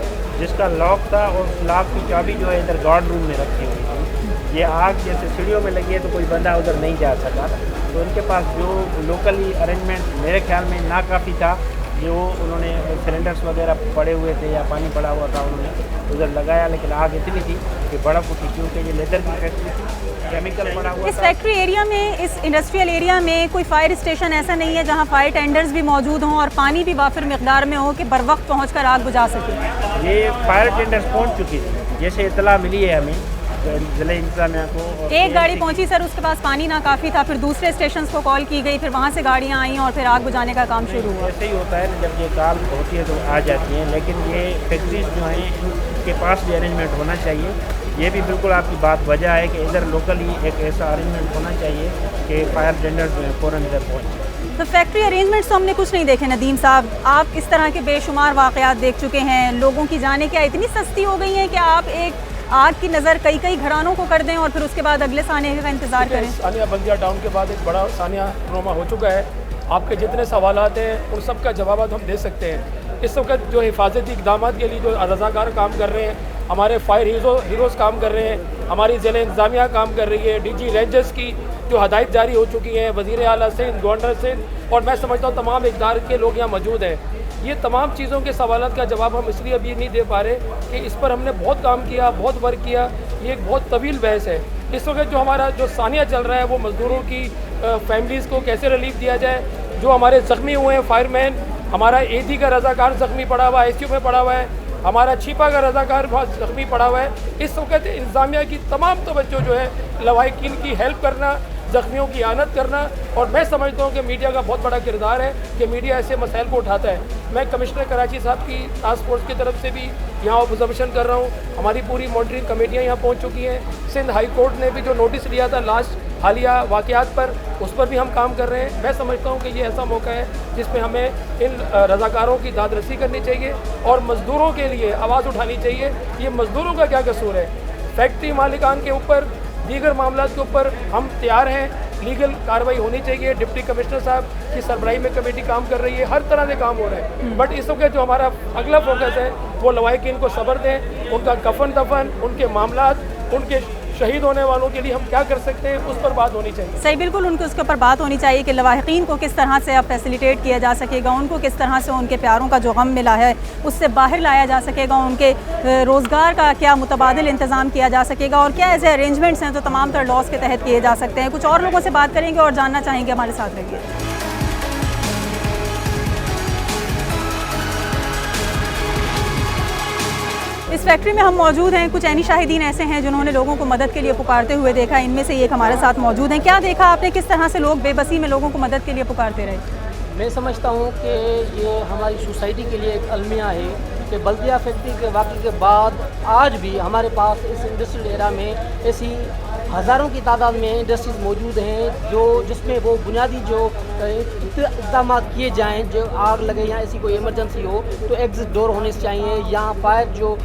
जिसका लॉक था और उस लॉक की चाबी जो है इधर गार्ड रूम में रखी हुई थी। ये आग जैसे सीढ़ियों में लगी है तो कोई बंदा उधर नहीं जा सका, तो उनके पास जो लोकली अरेंजमेंट मेरे ख्याल में नाकाफ़ी था। जो उन्होंने सिलेंडर्स वगैरह पड़े हुए थे या पानी पड़ा हुआ था उन्होंने उधर लगाया, लेकिन आग इतनी थी कि बड़ा फूटी, क्योंकि ये लेदर की फैक्ट्री थी, केमिकल पड़ा हुआ। इस फैक्ट्री एरिया में, इस इंडस्ट्रियल एरिया में कोई फायर स्टेशन ऐसा नहीं है जहां फायर टेंडर्स भी मौजूद हों और पानी भी वाफिर मिकदार में हो कि बर वक्त पहुँच कर आग बुझा सके? ये फायर टेंडर्स पहुँच चुकी थी, जैसे इतला मिली है हमें जिले इंतजामिया को। एक गाड़ी पहुंची सर, उसके पास पानी ना काफ़ी था, फिर दूसरे स्टेशन को कॉल की गई, फिर वहाँ से गाड़ियाँ आई और फिर आग बुझाने का काम शुरू हुआ। ऐसे ही होता है ना, जब ये कॉल होती है तो आ जाती हैं, लेकिन ये फैक्ट्रीज जो हैं इनके पास भी अरेंजमेंट होना चाहिए। ये भी बिल्कुल आपकी बात वजह है कि इधर लोकली एक ऐसा अरेंजमेंट होना चाहिए कि फायर टेंडर जो है फ़ौरन इधर पहुँचे। तो फैक्ट्री अरेंजमेंट्स तो हमने कुछ नहीं देखे नदीम साहब। आप इस तरह के बेशुमार वाक़यात देख चुके हैं। लोगों की जानें क्या इतनी सस्ती हो गई हैं कि आप एक आग की नज़र कई घरानों को कर दें और फिर उसके बाद अगले सानिया का इंतज़ार करें? सानिया बल्दिया टाउन के बाद एक बड़ा सानिया रोमा हो चुका है। आपके जितने सवालात हैं उन सब का जवाब हम दे सकते हैं। इस वक्त जो हिफाजती इक़दाम के लिए जो रज़ाकार काम कर रहे हैं, हमारे फायर हीरोज़ काम कर रहे हैं, हमारी ज़िले इंतज़ामिया काम कर रही है, DG रेंजर्स की जो हदायत जारी हो चुकी हैं, वज़ीर आला सिंध, गवर्नर सिंध, और मैं समझता हूँ तमाम इक़दार के लोग यहाँ मौजूद हैं। ये तमाम चीज़ों के सवालात का जवाब हम इसलिए अभी नहीं दे पा रहे कि इस पर हमने बहुत काम किया, बहुत वर्क किया। ये एक बहुत तवील बहस है। इस वक्त जो हमारा जो सानिया चल रहा है वो मज़दूरों की फैमिलीज़ को कैसे रिलीफ दिया जाए। जो हमारे ज़ख्मी हुए हैं फायरमैन, हमारा AD का रज़ाकार ज़ख्मी पड़ा हुआ है, ICU में पड़ा हुआ है, हमारा छिपा का रज़ाकार ज़ख्मी पड़ा हुआ है। इस वक्त इंतज़ामिया की तमाम तवज्जो जो है लवाहिकीन की हेल्प करना, ज़ख्मियों की आनत करना, और मैं समझता हूँ कि मीडिया का बहुत बड़ा किरदार है कि मीडिया ऐसे मसाइल को उठाता है। मैं कमिश्नर कराची साहब की टास्क फोर्स की तरफ से भी यहाँ ऑब्जर्वेशन कर रहा हूँ। हमारी पूरी मॉनिटरिंग कमेटियाँ यहाँ पहुँच चुकी हैं। सिंध हाई कोर्ट ने भी जो नोटिस लिया था लास्ट हालिया वाक़यात पर, उस पर भी हम काम कर रहे हैं। मैं समझता हूँ कि ये ऐसा मौका है जिसमें हमें इन रज़ाकारों की दादरसी करनी चाहिए और मज़दूरों के लिए आवाज़ उठानी चाहिए। ये मज़दूरों का क्या कसूर है? फैक्ट्री मालिकान के ऊपर, दीगर मामलों के ऊपर हम तैयार हैं। लीगल कार्रवाई होनी चाहिए। डिप्टी कमिश्नर साहब की सरबराही में कमेटी काम कर रही है, हर तरह से काम हो रहे हैं। बट इस वक्त जो हमारा अगला फोकस है वो लवाहिकीन को सब्र दें, उनका कफन दफन, उनके मामलात, उनके शहीद होने वालों के लिए हम क्या कर सकते हैं, उस पर बात होनी चाहिए। सही, बिल्कुल उनके उसके ऊपर बात होनी चाहिए कि लवाहिकीन को किस तरह से अब फैसिलिटेट किया जा सकेगा, उनको किस तरह से उनके प्यारों का जो गम मिला है उससे बाहर लाया जा सकेगा, उनके रोज़गार का क्या मुतबादिल इंतज़ाम किया जा सकेगा और क्या ऐसे अरेंजमेंट्स हैं जो तमाम तर लॉस के तहत किए जा सकते हैं। कुछ और लोगों से बात करेंगे और जानना चाहेंगे, हमारे साथ रहिए। इस फैक्ट्री में हम मौजूद हैं। कुछ ऐनी शाहिदीन ऐसे हैं जिन्होंने लोगों को मदद के लिए पुकारते हुए देखा। इनमें से एक हमारे साथ मौजूद हैं। क्या देखा आपने, किस तरह से लोग बेबसी में लोगों को मदद के लिए पुकारते रहे? मैं समझता हूँ कि ये हमारी सोसाइटी के लिए एक अलमिया है कि बल्दिया फैक्ट्री के वाक़े के बाद आज भी हमारे पास इस इंडस्ट्रियल एरिया में ऐसी हज़ारों की तादाद में इंडस्ट्रीज़ मौजूद हैं जो जिसमें वो बुनियादी जो इक़दाम किए जाएँ, जो आग लगे या ऐसी कोई इमरजेंसी हो तो एग्ज़िट डोर होने चाहिए, या फायर जो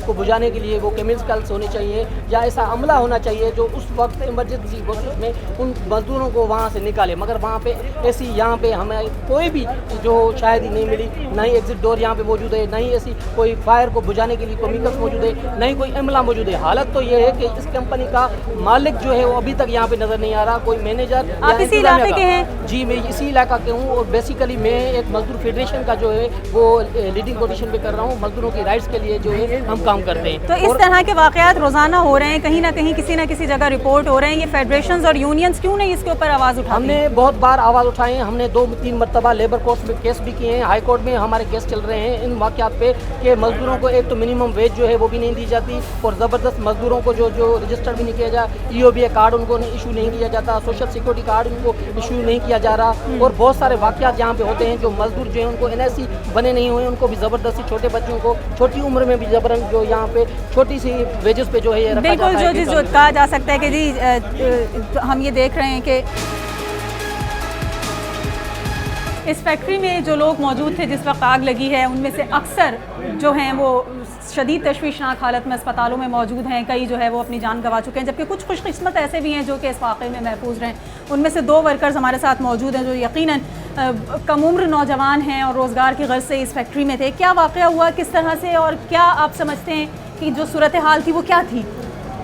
को बुझाने के लिए वो केमिकल्स होने चाहिए, या ऐसा अमला होना चाहिए जो उस वक्त इमरजेंसी बेसिस में उन मजदूरों को वहाँ से निकाले। मगर वहाँ पे ऐसी यहाँ पे हमें कोई भी जो शायद ही नहीं मिली, ना ही एग्ज़िट डोर यहाँ पे मौजूद है, ना ही ऐसी कोई फायर को बुझाने के लिए केमिकल्स मौजूद है, ना ही कोई अमला मौजूद है। हालत तो ये है कि इस कंपनी का मालिक जो है वो अभी तक यहाँ पे नज़र नहीं आ रहा, कोई मैनेजर। आप इसी इलाके के हैं? जी, मैं इसी इलाका के हूँ और बेसिकली मैं एक मजदूर फेडरेशन का जो है वो लीडिंग पोजीशन पे कर रहा हूँ। मजदूरों की राइट्स के लिए जो है हम काम करते हैं। तो इस तरह के वाक़यात रोज़ाना हो रहे हैं, कहीं ना कहीं किसी न किसी जगह रिपोर्ट हो रहे हैं। ये फेडरेशंस और यूनियंस क्यों नहीं इसके ऊपर आवाज़ उठाती? हमने बहुत बार आवाज़ उठाई है, हमने 2-3 मरतबा लेबर कोर्ट में केस भी किए हैं, हाई कोर्ट में हमारे केस चल रहे हैं इन वाक़यात पे कि मजदूरों को एक तो मिनिमम वेज जो है वो भी नहीं दी जाती और ज़बरदस्त मजदूरों को जो रजिस्टर भी नहीं किया जा, EOBA कार्ड उनको इशू नहीं किया जाता, सोशल सिक्योरिटी कार्ड उनको इशू नहीं किया जा रहा और बहुत सारे वाक़यात यहाँ पे होते हैं। जो मजदूर जो है उनको NIC बने नहीं हुए, उनको भी ज़बरदस्ती छोटे बच्चों को छोटी उम्र में भी जबरन जो यहाँ पे छोटी सी वेजेस पे जो है ये रखा बिल्कुल जाता है। जो कहा जा सकता है कि जी हम ये देख रहे हैं कि इस फैक्ट्री में जो लोग मौजूद थे जिस वक्त आग लगी है, उनमें से अक्सर जो हैं वो शदीद तशवीशनाक हालत में अस्पतालों में मौजूद हैं। कई जो है वो अपनी जान गंवा चुके हैं, जबकि कुछ खुशकिस्मत ऐसे भी हैं जो कि इस वाक़े में महफूज रहें। उनमें से 2 वर्कर्स हमारे साथ मौजूद हैं जो यकीनन कम उम्र नौजवान हैं और रोज़गार की गर्ज से इस फैक्ट्री में थे। क्या वाक़या हुआ, किस तरह से, और क्या आप समझते हैं कि जो सूरत हाल थी वो क्या थी?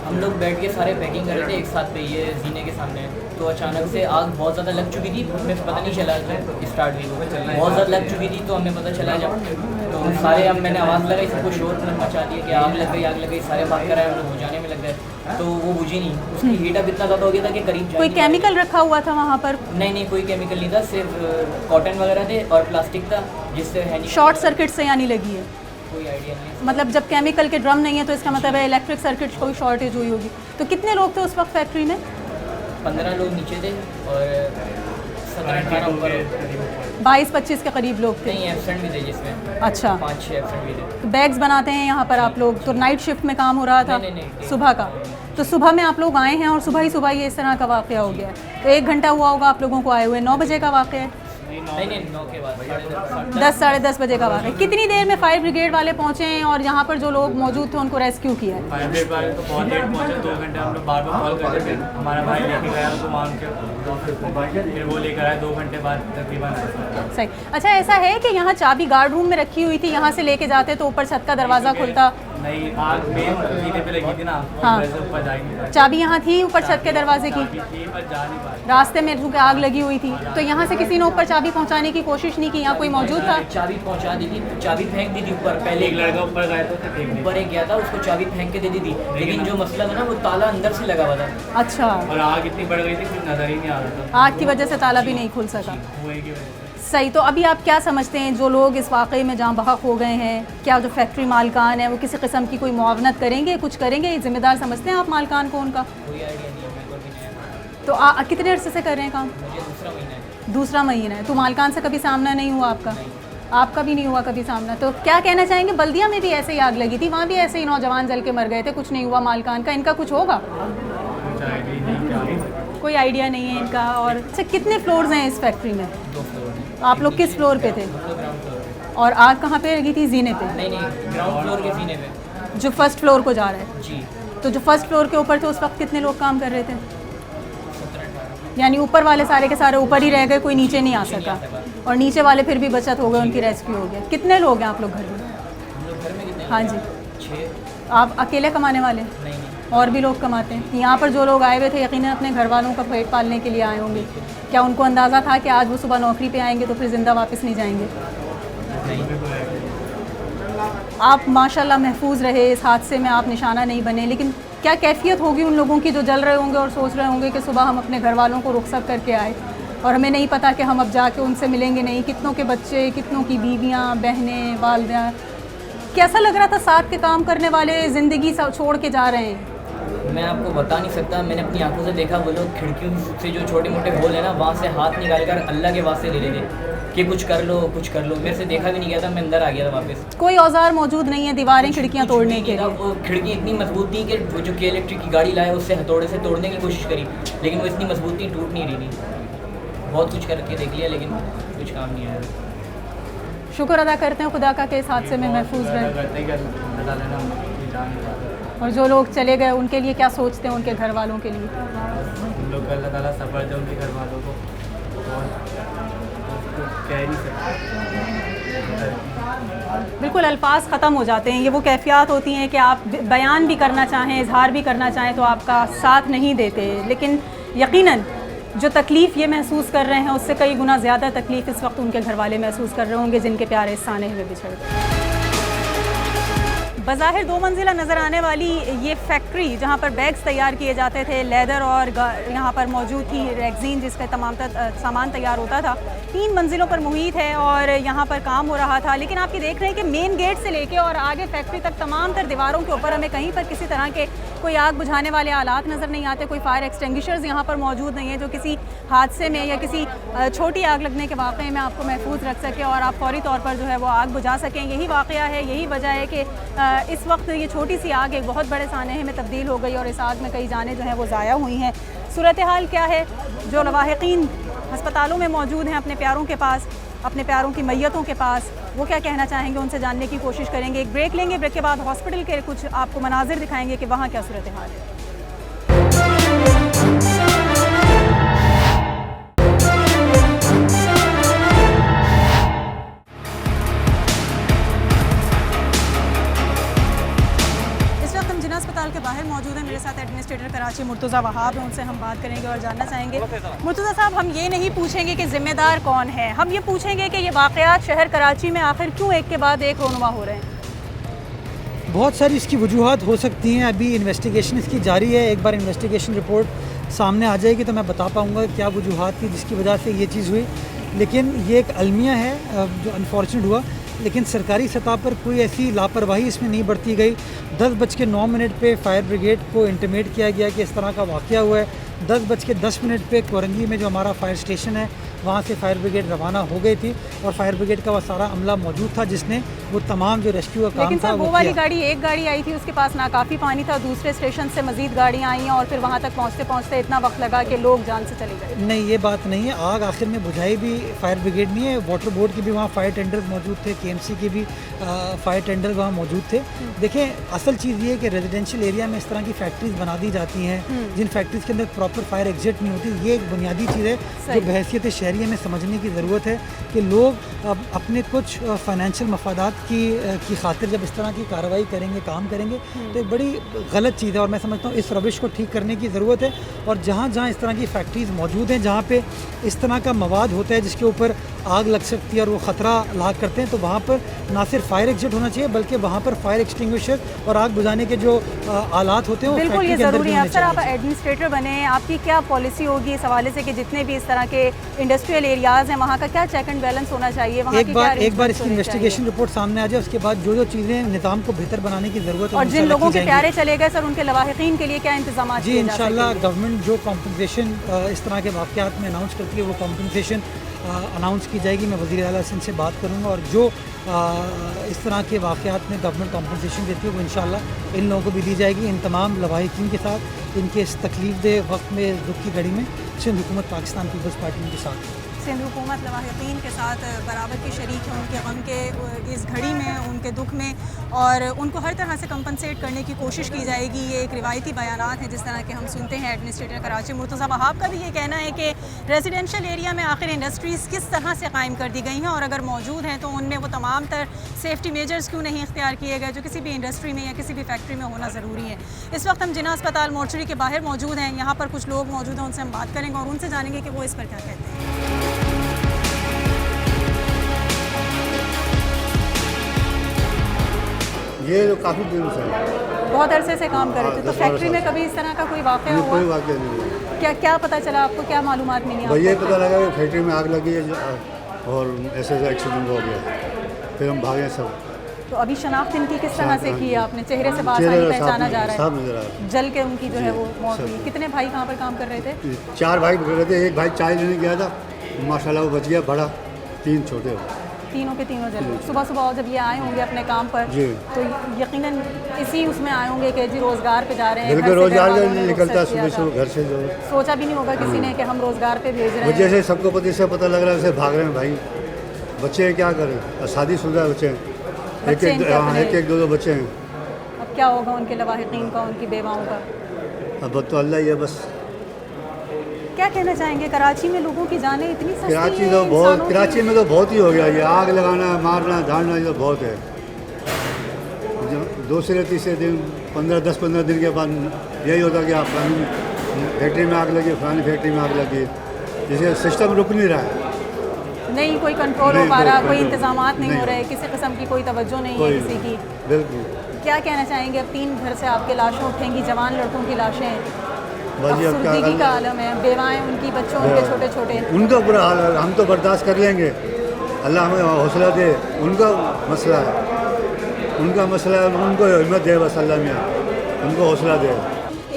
हम लोग बैठ के सारे पैकिंग कर रहे थे एक साथ पे ये जीने के सामने, तो अचानक से आग बहुत ज़्यादा लग चुकी थी, हमें पता नहीं चला जब स्टार्ट हुई वो बहुत ज़्यादा लग चुकी थी। तो हमें पता चला जब तो सारे अब मैंने आवाज़ लगाई, सबको शोर मचा दिया कि आग लग गई, सारे भाग कर आए, हम लोग बुझाने में लग गए तो वो बुझी नहीं। उसकी हीट अप इतना ज़्यादा हो गया था कि करीब कोई केमिकल रखा हुआ था वहाँ पर? नहीं, कोई केमिकल नहीं था, सिर्फ कॉटन वगैरह थे और प्लास्टिक था जिससे शॉर्ट सर्किट से यानी लगी है? कोई आइडिया नहीं। मतलब जब केमिकल के ड्रम नहीं है तो इसका मतलब है इलेक्ट्रिक सर्किट कोई शॉर्टेज हुई होगी। तो कितने लोग थे उस वक्त फैक्ट्री में? 15 लोग नीचे थे और 17-18 ऊपर, 22-25 के करीब लोग थे। नहीं, एब्सेंट भी थे जिसमें। अच्छा, 5-6 एब्सेंट भी थे। तो बैग्स बनाते हैं यहाँ पर आप लोग? तो नाइट शिफ्ट में काम हो रहा था? नहीं, सुबह का। तो सुबह में आप लोग आए हैं और सुबह ही ये इस तरह का वाक़या हो गया है। तो 1 घंटा हुआ होगा आप लोगों को आए हुए। 9 बजे का वाक़या है? नहीं, 9 के बाद 10-10:30 बजे का वाक़या। कितनी देर में फायर ब्रिगेड वाले पहुँचे हैं और यहाँ पर जो लोग मौजूद थे उनको रेस्क्यू किया है? फायर ब्रिगेड वाले तो बहुत लेट पहुँचे, 2 घंटे हम लोग बार कॉल करते थे। हमारा भाई लेके गया तो वहाँ उनके फिर वो लेकर आए 2 घंटे बाद तकरीबन। सही। अच्छा, ऐसा है कि यहाँ चाबी गार्ड रूम में रखी हुई थी, यहाँ से लेके जाते तो ऊपर छत का दरवाज़ा खुलता? नहीं, आग मेन जीने पे लगी थी ना, हाँ। वैसे ऊपर जा ही नहीं पाए। चाबी यहाँ थी ऊपर छत के दरवाजे की? पर जा नहीं पाए, रास्ते में चूँकि आग लगी हुई थी तो यहाँ से किसी ने ऊपर चाबी पहुँचाने की कोशिश नहीं की? यहाँ कोई मौजूद था? चाबी पहुँचा दी थी, चाबी फेंक दी थी ऊपर। पहले एक लड़का ऊपर गया तो ऊपर एक गया था, उसको चाबी फेंक के दे दी थी, लेकिन जो मसला था ना वो ताला अंदर से लगा हुआ था। अच्छा। और आग इतनी बढ़ गई थी कुछ नजर ही नहीं आ रहा था, आग की वजह से ताला भी नहीं खुल सका। कुएं की वजह से। सही। तो अभी आप क्या समझते हैं जो लोग इस वाक़े में जहाँ बहक हो गए हैं, क्या जो फैक्ट्री मालकान है वो किसी किस्म की कोई मुआवनत करेंगे, कुछ करेंगे? ज़िम्मेदार समझते हैं आप मालकान को उनका? कोई आइडिया नहीं है मेरे को भी। तो कितने अर्से से कर रहे हैं काम? मुझे दूसरा महीना है। दूसरा महीना है। तो मालकान से कभी सामना नहीं हुआ आपका? आपका भी नहीं हुआ कभी सामना? तो क्या कहना चाहेंगे? बल्दिया में भी ऐसे ही आग लगी थी, वहाँ भी ऐसे ही नौजवान जल के मर गए थे, कुछ नहीं हुआ मालकान का, इनका कुछ होगा? कोई आइडिया नहीं है इनका। और अच्छा, कितने फ्लोर्स हैं इस फैक्ट्री में? 2 फ्लोर हैं। आप लोग किस फ्लोर पे थे? Ground floor. और आग कहाँ पे लगी थी? जीने पे? नहीं, ग्राउंड फ्लोर के जीने पे। जो फर्स्ट फ्लोर को जा रहा है? जी। तो जो फर्स्ट फ्लोर के ऊपर थे उस वक्त कितने लोग काम कर रहे थे? यानी ऊपर वाले सारे के सारे ऊपर ही रह गए, कोई नीचे नहीं आ सका, और नीचे वाले फिर भी बचत हो गए, उनकी रेस्क्यू हो गया। कितने लोग हैं आप लोग घर में? हाँ जी। 6। आप अकेले कमाने वाले? नहीं, और भी लोग कमाते हैं? यहाँ पर जो लोग आए हुए थे यकीनन अपने घर वालों का पेट पालने के लिए आए होंगे। क्या उनको अंदाज़ा था कि आज वो सुबह नौकरी पे आएंगे तो फिर ज़िंदा वापस नहीं जाएंगे? आप माशाल्लाह महफूज रहे, इस हादसे में आप निशाना नहीं बने, लेकिन क्या कैफियत होगी उन लोगों की जो जल रहे होंगे और सोच रहे होंगे कि सुबह हम अपने घर वालों को रुखसत करके आए और हमें नहीं पता कि हम अब जाके उनसे मिलेंगे नहीं। कितनों के बच्चे, कितनों की बीवियाँ, बहनें, वालिदा। कैसा लग रहा था साथ के काम करने वाले ज़िंदगी छोड़ के जा रहे हैं? मैं आपको बता नहीं सकता, मैंने अपनी आंखों से देखा। वो लोग खिड़कियों से जो छोटे मोटे होल है ना, वहाँ से हाथ निकाल कर अल्लाह के वास्ते ले रहे थे कि कुछ कर लो, कुछ कर लो। मेरे से देखा भी नहीं गया था, मैं अंदर आ गया था वापस। कोई औजार मौजूद नहीं है दीवारें खिड़कियाँ तोड़ने के लिए? वो खिड़की इतनी मजबूत थी कि वो जो के इलेक्ट्रिक की गाड़ी लाए उससे हथौड़े से तोड़ने की कोशिश करी, लेकिन वो इतनी मजबूत थी, टूट नहीं रही थी। बहुत कुछ करके देख लिया लेकिन कुछ काम नहीं आया। शुक्र अदा करते हैं खुदा का कि इस हादसे में महफूज रहे। और जो लोग चले गए उनके लिए क्या सोचते हैं, उनके घर वालों के लिए? उन लोग अल्लाह ताला सब्र दे उनके घर वालों को, और कह नहीं सकते। बिल्कुल अल्फाज ख़त्म हो जाते हैं। ये वो कैफियत होती हैं कि आप बयान भी करना चाहें, इजहार भी करना चाहें तो आपका साथ नहीं देते। लेकिन यकीनन जो तकलीफ़ ये महसूस कर रहे हैं उससे कई गुना ज़्यादा तकलीफ़ इस वक्त उनके घर वाले महसूस कर रहे होंगे जिनके प्यारे इस सानहे में बिछड़ गए। बज़ाहिर 2 मंजिला नज़र आने वाली ये फैक्ट्री जहाँ पर बैग्स तैयार किए जाते थे, लेदर और यहाँ पर मौजूद थी रेक्जीन जिसका तमाम सामान तैयार होता था, 3 मंजिलों पर मुहित है और यहाँ पर काम हो रहा था। लेकिन आप ये देख रहे हैं कि मेन गेट से लेके और आगे फैक्ट्री तक तमाम तर दीवारों के ऊपर हमें कहीं पर किसी तरह के कोई आग बुझाने वाले आलात नज़र नहीं आते, कोई फायर एक्सटिंग्विशर्स यहाँ पर मौजूद नहीं है जो किसी हादसे में या किसी छोटी आग लगने के वाक़े में आपको महफूज रख सके और आप फौरी तौर पर जो है वो आग बुझा सकें। यही वाक़या है, यही वजह है कि इस वक्त ये छोटी सी आग एक बहुत बड़े सानहे में तब्दील हो गई और इस आग में कई जानें जो हैं वो ज़ाया हुई हैं। सूरत हाल क्या है, जो लवाहिकीन अस्पतालों में मौजूद हैं अपने प्यारों के पास, अपने प्यारों की मैयतों के पास, वो क्या कहना चाहेंगे उनसे जानने की कोशिश करेंगे। एक ब्रेक लेंगे, ब्रेक के बाद हॉस्पिटल के कुछ आपको मनाजिर दिखाएंगे कि वहाँ क्या सूरत हाल है। अस्पताल के बाहर मौजूद है, मेरे साथ एडमिनिस्ट्रेटर कराची मुर्तज़ा वहाब हैं, उनसे हम बात करेंगे और जानना चाहेंगे। मुर्तज़ा साहब, हम ये नहीं पूछेंगे कि ज़िम्मेदार कौन है, हम ये पूछेंगे कि ये वाक़यात शहर कराची में आखिर क्यों एक के बाद एक रोनुमा हो रहे हैं। बहुत सारी इसकी वजूहात हो सकती हैं, अभी इन्वेस्टिगेशन इसकी जारी है। एक बार इन्वेस्टिगेशन रिपोर्ट सामने आ जाएगी तो मैं बता पाऊँगा क्या वजूहात थी जिसकी वजह से ये चीज़ हुई। लेकिन ये एक अलमिया है जो अनफॉर्चुनेट हुआ, लेकिन सरकारी सतह पर कोई ऐसी लापरवाही इसमें नहीं बरती गई। 10:09 पे फायर ब्रिगेड को इंटीमेट किया गया कि इस तरह का वाक़या हुआ है। 10:10 पे कोरंगी में जो हमारा फायर स्टेशन है वहाँ से फायर ब्रिगेड रवाना हो गई थी और फायर ब्रिगेड का वह सारा अमला मौजूद था जिसने वो तमाम जो रेस्क्यू का काम था। लेकिन सर वो वाली गाड़ी, एक गाड़ी आई थी उसके पास नाकाफ़ी पानी था, दूसरे स्टेशन से मज़ीद गाड़ियाँ आई और फिर वहाँ तक पहुँचते पहुँचते इतना वक्त लगा कि लोग जान से चले गए। नहीं, ये बात नहीं है। आग आखिर में बुझाई भी फायर ब्रिगेड नहीं है, वाटर बोर्ड के भी वहाँ फायर टेंडर्स मौजूद थे, KMC के भी फायर टेंडर वहाँ मौजूद थे। देखें, असल चीज़ ये है कि रेजिडेंशियल एरिया में इस तरह की फैक्ट्रीज बना दी जाती हैं जिन फैक्ट्रीज के अंदर प्रॉपर फायर एग्जिट नहीं होती। ये एक बुनियादी चीज़ है जो बहैसियत शहरिया में समझने की ज़रूरत है कि लोग अपने कुछ फाइनेंशियल मफादात की खातिर जब इस तरह की कार्रवाई करेंगे, काम करेंगे तो एक बड़ी गलत चीज़ है और मैं समझता हूँ इस रविश को ठीक करने की ज़रूरत है। और जहाँ जहाँ इस तरह की फैक्ट्रीज़ मौजूद हैं जहाँ पे इस तरह का मवाद होता है जिसके ऊपर आग लग सकती है और वो ख़तरा लाक करते हैं तो वहाँ पर ना सिर्फ फायर एग्जिट होना चाहिए बल्कि वहाँ पर फायर एक्सटिंग्विशर और आग बुझाने के जो आलात होते हैं वो बिल्कुल ये ज़रूरी है। अफसर, आप एडमिनिस्ट्रेटर बने, आपकी क्या पॉलिसी होगी इस हवाले से कि जितने भी इस तरह के इंडस्ट्रियल एरियाज़ हैं वहाँ का क्या चेक एंड बैलेंस होना चाहिए? वहाँ एक बार इसकी इन्वेस्टिगेशन रिपोर्ट सामने आ जाए उसके बाद जो चीज़ें निज़ाम को बेहतर बनाने की ज़रूरत है और जिन लोगों के प्यारे चले गए सर उनके लवाहिकीन के लिए क्या इंतजाम? जी इंशाल्लाह गवर्नमेंट जो कॉम्पनसेशन इस तरह के वाक़यात में अनाउंस करती है वो कॉम्पनसेशन अनाउंस की जाएगी। मैं वज़ीर आला से बात करूँगा और जो इस तरह के वाक़यात में गवर्नमेंट कॉम्पनसेशन देती है वो इंशाल्लाह इन लोगों को भी दी जाएगी। इन तमाम लवाहिकीन के साथ इनके इस तकलीफ़ दे वक्त में दुख की घड़ी में सिंध हुकूमत पाकिस्तान पीपल्स पार्टी के साथ सिंध हुकूमत लवाहिकीन के साथ बराबर की शरीक है उनके गम के इस घड़ी में, उनके दुख में, और उनको हर तरह से कंपनसेट करने की कोशिश की जाएगी। ये एक रिवायती बयानात हैं जिस तरह के हम सुनते हैं। एडमिनिस्ट्रेटर कराची मुर्तज़ा वहाब का भी ये कहना है कि रेजिडेंशियल एरिया में आखिर इंडस्ट्रीज़ किस तरह से कायम कर दी गई हैं और अगर मौजूद हैं तो उनमें वो तमाम तर सेफ्टी मेजर्स क्यों नहीं इख्तियार किए गए जो किसी भी इंडस्ट्री में या किसी भी फैक्ट्री में होना ज़रूरी है। इस वक्त हम जिना अस्पताल मोर्चरी के बाहर मौजूद हैं, यहाँ पर कुछ लोग मौजूद हैं, उनसे हम बात करेंगे और उनसे जानेंगे कि वो इस पर क्या कहते हैं। ये काफ़ी दिन से बहुत अरसे से काम कर रहे थे, तो फैक्ट्री में कभी इस तरह का कोई वाक़या हुआ? कोई वाक़या नहीं हुआ। क्या पता चला आपको, क्या मालूमात मिली? भैया पता लगा कि फैक्ट्री में आग लगी है और ऐसे एक्सीडेंट हो गया, फिर हम भागे सब। तो अभी शनाख्त इनकी किस तरह से की है आपने? चेहरे से बात पहचाना जा रहा है, जल के उनकी जो है वो मौत हुई। कितने भाई कहाँ पर काम कर रहे थे? 4 भाई कर रहे थे, एक भाई चाय लेने गया था, माशाल्लाह वो बच गया, बड़ा 3 छोटे हो। तीनों के तीनों जल। सुबह सुबह जब ये आए होंगे अपने काम पर तो यकीनन इसी उसमें आए होंगे कि जी रोज़गार पे जा रहे हैं, बिल्कुल रोज़गार निकलता है सुबह घर से, जो सोचा भी नहीं होगा किसी ने कि हम रोज़गार पे भेज रहे हैं। जैसे सबको पता लग रहा है, भाग रहे हैं भाई। बच्चे क्या करें, शादीशुदा बच्चे हैं, एक दो बच्चे हैं। अब क्या होगा उनके लवाहिकीन का, उनकी बेवाओं का? अब तो अल्लाह ही है बस। क्या कहना चाहेंगे, कराची में लोगों की जानें इतनी सस्ती कराची हैं, तो बहुत, इंसानों की- कराची में तो बहुत ही हो गया ये, आग लगाना मारना धाड़ना ये तो बहुत है। दूसरे तीसरे दिन 10-15 दिन के बाद यही होता कि आप फलानी फैक्ट्री में आग लगी, फलानी फैक्ट्री में आग लगी, जिससे सिस्टम रुक नहीं रहा है। नहीं कोई कंट्रोल हो नहीं, पा रहा, कोई कोई control इंतजाम नहीं नहीं। हो रहे, किसी किस्म की कोई तवज्जो नहीं है कोई किसी की। बिल्कुल। क्या कहना चाहेंगे, अब 3 घर से आपके लाशें उठेंगी, जवान लड़कों की लाशें हैं, बस ये अब क्या अफसरदगी का करना? आलम है, बेवाएं उनकी, बच्चों उनके छोटे छोटे। उनका बुरा हाल है, हम तो बर्दाश्त कर लेंगे, अल्लाह हमें हौसला दे। उनका मसला है, उनका मसला है, उनको हिम्मत दे बस अल्लाह मियां, उनको हौसला दे।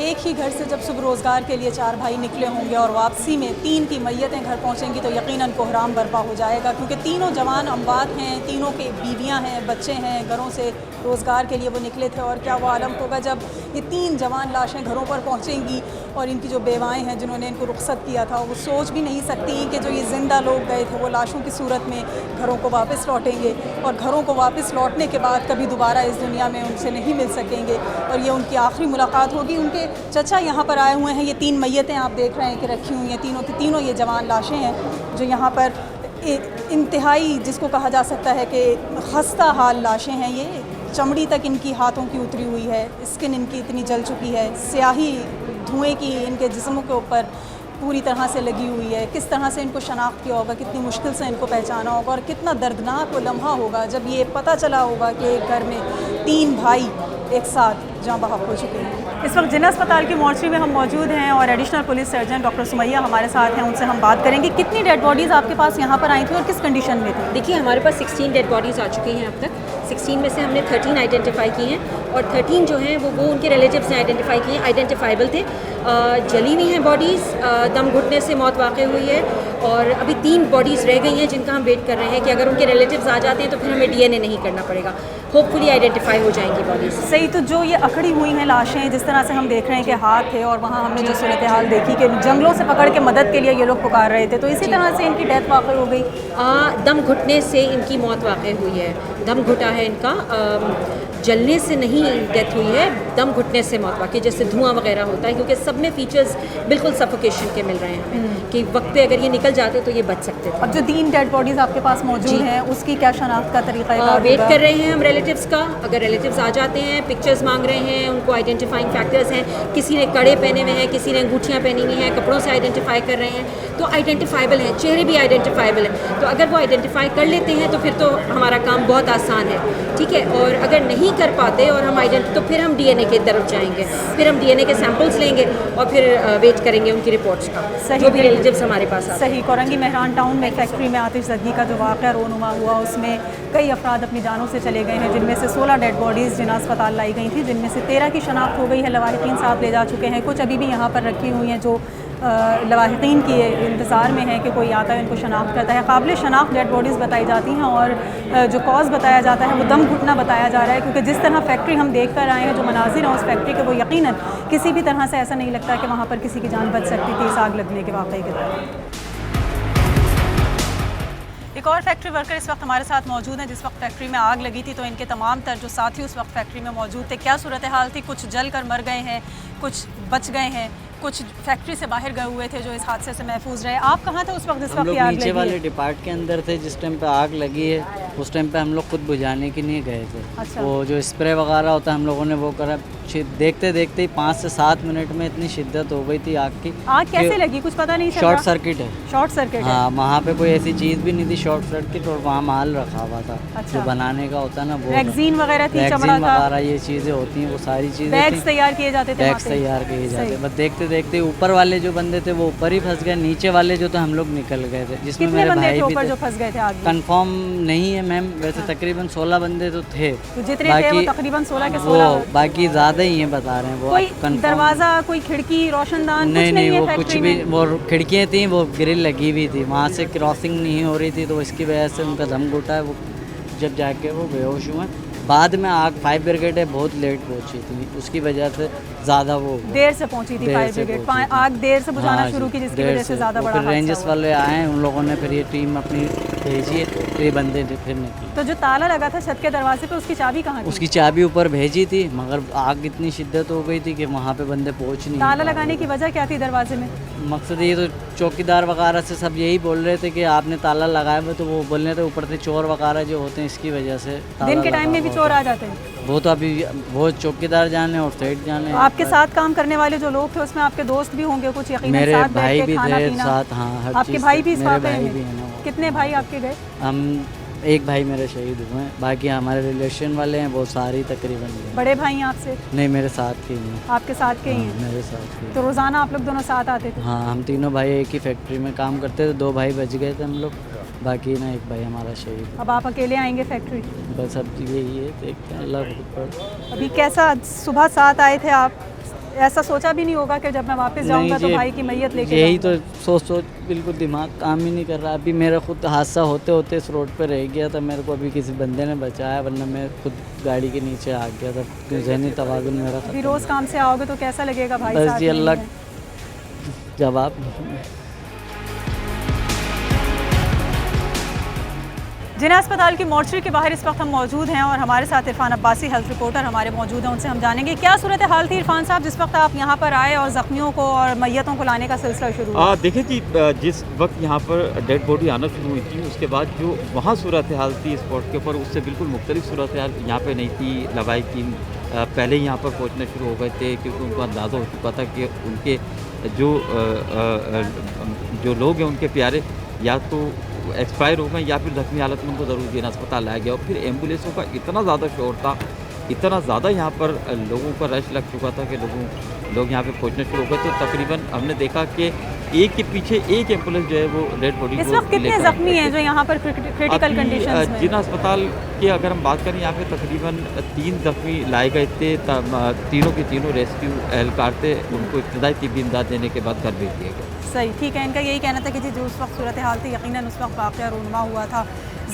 एक ही घर से जब सुबह रोज़गार के लिए 4 भाई निकले होंगे और वापसी में 3 की मैयतें घर पहुंचेंगी तो यकीनन कोहराम बर्पा हो जाएगा, क्योंकि तीनों जवान अमवात हैं, तीनों के बीवियां हैं, बच्चे हैं, घरों से रोज़गार के लिए वो निकले थे। और क्या वो आलम होगा जब ये 3 जवान लाशें घरों पर पहुंचेंगी और इनकी जो बेवाएँ हैं जिन्होंने इनको रुखसत किया था, वो सोच भी नहीं सकती कि जो ये ज़िंदा लोग गए थे वो लाशों की सूरत में घरों को वापस लौटेंगे और घरों को वापस लौटने के बाद कभी दोबारा इस दुनिया में उनसे नहीं मिल सकेंगे और ये उनकी आखिरी मुलाकात होगी। उनके चचा यहाँ पर आए हुए हैं, ये 3 मैयतें आप देख रहे हैं कि रखी हुई हैं, तीनों की तीनों ये जवान लाशें हैं जो यहाँ पर इंतहाई जिसको कहा जा सकता है कि खस्ता हाल लाशें हैं। ये चमड़ी तक इनकी हाथों की उतरी हुई है, स्किन इनकी इतनी जल चुकी है, स्याही धुएं की इनके जिस्मों के ऊपर पूरी तरह से लगी हुई है। किस तरह से इनको शनाख्त किया होगा, कितनी मुश्किल से इनको पहचाना होगा और कितना दर्दनाक वो लम्हा होगा जब ये पता चला होगा कि एक घर में 3 भाई एक साथ जाँ बहक हो चुके हैं। इस वक्त जिला अस्पताल की मॉर्चरी में हम मौजूद हैं और additional police surgeon doctor Sumaiya हमारे साथ हैं, उनसे हम बात करेंगे कितनी डेड बॉडीज़ आपके पास यहाँ पर आई थी और किस कंडीशन में थी। देखिए हमारे पास 16 डेड बॉडीज़ आ चुकी हैं अब तक। 16 में से हमने 13 आइडेंटिफाई की हैं और 13 जो हैं वो उनके रिलेटिव्स ने आइडेंटिफाई किए हैं, आइडेंटिफाइबल थे। जली हुई हैं बॉडीज़, दम घुटने से मौत वाक़ई हुई है और अभी 3 बॉडीज़ रह गई हैं जिनका हम वेट कर रहे हैं कि अगर उनके रिलेटिव्स आ जाते हैं तो फिर हमें DNA नहीं करना पड़ेगा, होपफुली आइडेंटिफाई हो जाएंगी बॉडीज़। सही, तो जो ये अखड़ी हुई हैं लाशें, जिस तरह से हम देख रहे हैं कि हाथ थे और वहाँ हमने जो सूरत हाल देखी कि जंगलों से पकड़ के मदद के लिए ये लोग पुकार रहे थे, तो इसी तरह से इनकी डेथ वाक़ई हो गई। दम घुटने से इनकी मौत वाक़ई हुई है, दम घुटा है इनका, जलने से नहीं डेथ हुई है, दम घुटने से मौत वाक़ई, जैसे धुआं वगैरह होता है, क्योंकि सब में फीचर्स बिल्कुल सफोकेशन के मिल रहे हैं हमें कि वक्त पे अगर ये निकल जाते तो ये बच सकते थे। अब जो 3 डेड बॉडीज़ आपके पास मौजूद हैं उसकी क्या शनाख्त का तरीका है? वेट कर रहे हैं हम रिलेटिव्स का, अगर रिलेटिव्स आ जाते हैं, पिक्चर्स मांग रहे हैं, उनको आइडेंटिफाइंग फैक्टर्स हैं, किसी ने कड़े पहने हुए हैं, किसी ने अंगूठियाँ पहनी हुई हैं, कपड़ों से आइडेंटिफाई कर रहे हैं, तो आइडेंटिफाइबल हैं, चेहरे भी आइडेंटिफाइबल हैं। तो अगर वो आइडेंटिफाई कर लेते हैं तो फिर तो हमारा काम बहुत आसान है, ठीक है। और अगर नहीं कर पाते और हम तो फिर हम DNA की तरफ जाएंगे, फिर हम DNA के सैंपल्स लेंगे और फिर वेट करेंगे उनकी रिपोर्ट्स का, जो भी रिलेटिव्स हमारे पास आते हैं। सही, कोरंगी मेहरान टाउन में फैक्ट्री में आतिशज़दगी का जो वाक़या रोनुमा हुआ उसमें कई अफराद अपनी जानों से चले गए हैं, जिनमें से 16 डेड बॉडीज़ जिला अस्पताल लाई गई थी, जिनमें से 13 की शनाख्त हो गई है, लवाहिकीन साथ ले जा चुके हैं, कुछ अभी भी यहाँ पर रखी हुई हैं जो लवाहिकीन के इंतज़ार में है कि कोई आता है इनको शनाख्त करता है। काबिल शनाख्त डेड बॉडीज़ बताई जाती हैं और जो कॉज बताया जाता है वो दम घुटना बताया जा रहा है, क्योंकि जिस तरह फैक्ट्री हम देख कर आए हैं, जो मनाजिर हैं उस फैक्ट्री के, वो यकीनन किसी भी तरह से ऐसा नहीं लगता कि वहाँ पर किसी की जान बच सकती थी इस आग लगने के वाक़ये के दौरान। एक और फैक्ट्री वर्कर इस वक्त हमारे साथ मौजूद हैं। जिस वक्त फैक्ट्री में आग लगी थी तो इनके तमाम तर जो साथी उस वक्त फैक्ट्री में मौजूद थे, क्या सूरत हाल थी? कुछ जल कर मर गए हैं, कुछ बच गए हैं, कुछ फैक्ट्री से बाहर गए हुए थे जो इस हादसे से महफूज रहे। आप कहाँ थे उस वक्त जिस वक्त आग लगी? नीचे वाले डिपार्ट के अंदर थे जिस टाइम पे आग लगी है, उस टाइम पे हम लोग खुद बुझाने के लिए गए थे। अच्छा। वो जो स्प्रे वगैरह होता है हम लोगों ने वो करा, देखते देखते ही 5 से 7 मिनट में इतनी शिद्दत हो गई थी आग की। आग कैसे लगी कुछ पता नहीं चला? शॉर्ट सर्किट है। Short circuit? हाँ, वहाँ पे कोई ऐसी चीज़ भी नहीं थी शॉर्ट सर्किट, और वहाँ माल रखा हुआ था। अच्छा। जो बनाने का होता है ना, वो वैक्सीन वगैरह थी, वैक्सीन चमड़ा था वगैरह ये चीज़ें होती हैं, वो सारी चीज़ें बैग्स तैयार किए जाते थे, बैग्स तैयार किए जाते। बस देखते देखते ऊपर वाले जो बंदे थे वो ऊपर ही फंस गए, नीचे वाले जो थे हम लोग निकल गए थे, जिसमें मेरे भाई भी जो फंस गए थे आग में? कंफर्म नहीं है मैम, वैसे तकरीबन 16 बंदे तो थे, तो जितने थे वो तकरीबन 16 के 16, बाकी ज़्यादा ही हैं बता रहे हैं वो। कोई दरवाज़ा, कोई खिड़की, रोशनदान नहीं, नहीं, वो कुछ भी, वो खिड़कियाँ थी, वो ग्रिल लगी हुई थी, वहाँ से क्रॉसिंग नहीं हो रही थी, तो इसकी वजह से उनका दम घुटा है, वो जब जाके वो बेहोश हुए। बाद में आग फायर ब्रिगेड बहुत लेट पहुँची थी, उसकी वजह से ज़्यादा वो देर से पहुंची थी फायर ब्रिगेड, आग देर से बुझाना शुरू की, जिसकी वजह से ज़्यादा बड़ा हादसा रेंजर्स हुआ। वाले आए, उन लोगों ने फिर ये टीम अपनी भेजी है, तो ये बंदे फिर निकले। तो जो ताला लगा था छत के दरवाजे पे, उसकी चाबी कहाँ थी? उसकी चाबी ऊपर भेजी थी, मगर आग इतनी शिद्दत हो गई थी कि वहाँ पे बंदे पहुँच नहीं। ताला लगाने की वजह क्या थी दरवाजे में? मकसद ये तो चौकीदार वगैरह से सब यही बोल रहे थे कि आपने ताला लगाया हुआ, तो वो बोल रहे थे ऊपर से चोर वगैरह जो होते हैं इसकी वजह से। दिन के टाइम में भी चोर आ जाते हैं? वो तो अभी वो चौकीदार जाने और सेठ जाने। आपके साथ काम करने वाले जो लोग थे उसमें आपके दोस्त भी होंगे कुछ, यकीनन मेरे साथ भाई बैठ के भी खाना थे पीना। साथ, हाँ हर आपके चीज़ भाई भी इस मेरे वाक़ये भाई में? भी हैं ना। कितने भाई आपके गए? हम एक भाई मेरे शहीद हुए हैं, बाकी हमारे रिलेशन वाले हैं वो सारी तकरीबन गए। बड़े भाई हैं आपसे? नहीं, मेरे साथ के ही हैं। आपके साथ के ही हैं? मेरे साथ के। तो रोज़ाना आप लोग दोनों साथ आते थे? हाँ, हम तीनों भाई एक ही फैक्ट्री में काम करते थे, 2 भाई बच गए थे हम लोग, बाकी ना एक भाई हमारा शहीद। अब आप अकेले आएंगे फैक्ट्री? बस अब यही है, देखते हैं अल्लाह ऊपर। अभी कैसा, सुबह 7 आए थे आप, ऐसा सोचा भी नहीं होगा कि जब मैं वापस जाऊंगा तो भाई की मैयत लेके यही तो सोच बिल्कुल दिमाग काम ही नहीं कर रहा। अभी मेरा खुद हादसा होते होते इस रोड पे रह गया था, मेरे को अभी किसी बंदे ने बचाया, वरना मैं खुद गाड़ी के नीचे आ गया था। ज़हनी तवाज़ुन मेरा अभी रोज़ काम से आओगे तो कैसा लगेगा भाई? बस जी अल्लाह जवाब। जिना अस्पताल की मोर्चरी के बाहर इस वक्त हम मौजूद हैं और हमारे साथ इरफान अब्बासी हेल्थ रिपोर्टर हमारे मौजूद हैं, उनसे हम जानेंगे क्या सूरत हाल थी इरफान साहब जिस वक्त आप यहाँ पर आए और ज़ख्मियों को और मैयतों को लाने का सिलसिला शुरू हुआ? देखिए जी, जिस वक्त यहाँ पर डेड बॉडी आना शुरू हुई थी उसके बाद जो वहाँ सूरत हाल थी स्पॉट के ऊपर, उससे बिल्कुल मुख्तलिफ सूरत हाल यहाँ पर नहीं थी। लवाहिकीन पहले यहाँ पर पहुँचने शुरू हो गए थे क्योंकि उनको अंदाज़ा हो चुका था कि उनके जो लोग हैं उनके प्यारे या तो एक्सपायर हो गए या फिर जख्मी हालत में उनको ज़रूर जिना अस्पताल लाया गया। और फिर एम्बुलेंसों का इतना ज़्यादा शोर था, इतना ज़्यादा यहाँ पर लोगों का रश लग चुका था कि लोग यहाँ पे पहुँचने शुरू हो गए। तो तकरीबन हमने देखा कि एक के पीछे एक एम्बुलेंस जो है वो डेड बॉडी इस वक्त कितने ज़ख्मी हैं जो यहाँ पर क्रिटिकल कंडीशंस में? जिना अस्पताल की अगर हम बात करें यहाँ पे तकरीबन 3 ज़ख्मी लाए गए थे, तीनों के तीनों रेस्क्यू एहलकार थे, उनको इब्तदाई तिब्बी इमदाद देने के बाद घर भेज दिया गया। सही, ठीक है। इनका यही कहना था कि जी जो उस वक्त सूरत हाल थी यकीनन उस वक्त वाक़या रूनुमा हुआ था,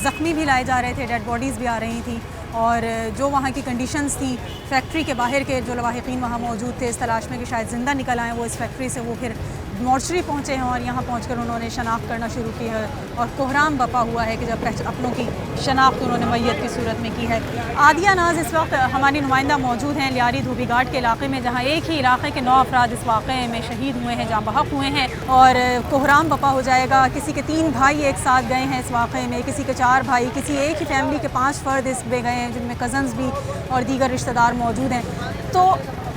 ज़ख्मी भी लाए जा रहे थे, डेड बॉडीज़ भी आ रही थी और जो वहाँ की कंडीशंस थी, फैक्ट्री के बाहर के जो लवाहिकीन वहाँ मौजूद थे इस तलाश में कि शायद ज़िंदा निकल आएँ वो इस फैक्ट्री से, वो फिर मोर्चरी पहुँचे हैं और यहाँ पहुँचकर उन्होंने शनाख्त करना शुरू की है और कोहराम बपा हुआ है कि जब अपनों की शनाख्त उन्होंने मैयत की सूरत में की है। आदिया नाज इस वक्त हमारी नुमाइंदा मौजूद हैं लियारी धोबी घाट के इलाके में, जहाँ एक ही इलाके के 9 अफराद इस वाक़े में शहीद हुए हैं, जाँ बहक हुए हैं और कोहराम बपा हो जाएगा। किसी के 3 भाई एक साथ गए हैं इस वाक़े में, किसी के 4 भाई, किसी एक ही फैमिली के 5 फ़र्द इसमें गए हैं जिनमें कज़न्स भी और दीगर रिश्तेदार मौजूद हैं। तो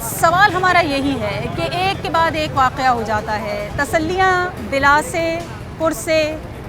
सवाल हमारा यही है कि एक के बाद एक वाक़या हो जाता है, तसल्लियाँ, दिलासे, पुरसे,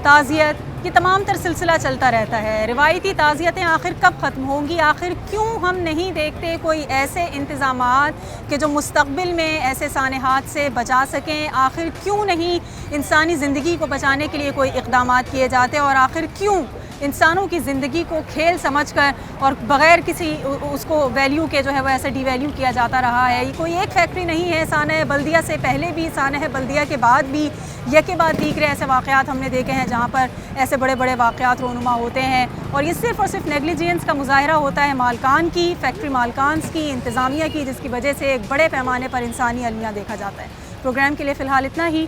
ताज़ियत, ये तमाम तर सिलसिला चलता रहता है। रिवायती ताज़ियतें आखिर कब ख़त्म होंगी? आखिर क्यों हम नहीं देखते कोई ऐसे इंतज़ामात कि जो मुस्तक़बिल में ऐसे सानहात से बचा सकें? आखिर क्यों नहीं इंसानी ज़िंदगी को बचाने के लिए कोई इक़दामात किए जाते? और आखिर क्यों इंसानों की ज़िंदगी को खेल समझकर और बग़ैर किसी उसको वैल्यू के जो है वो ऐसे डिवैल्यू किया जाता रहा है? ये कोई एक फैक्ट्री नहीं है, सानह बल्दिया से पहले भी, सानह बल्दिया के बाद भी यके बाद दीगरे ऐसे वाक़यात हमने देखे हैं जहाँ पर ऐसे बड़े बड़े वाक़यात रोनुमा होते हैं और ये सिर्फ़ और सिर्फ नेगलिजेंस का मुज़ाहरा होता है मालकान की, फैक्ट्री मालकान की, इंतज़ामिया की, जिसकी वजह से एक बड़े पैमाने पर इंसानी अलमिया देखा जाता है। प्रोग्राम के लिए फ़िलहाल इतना ही।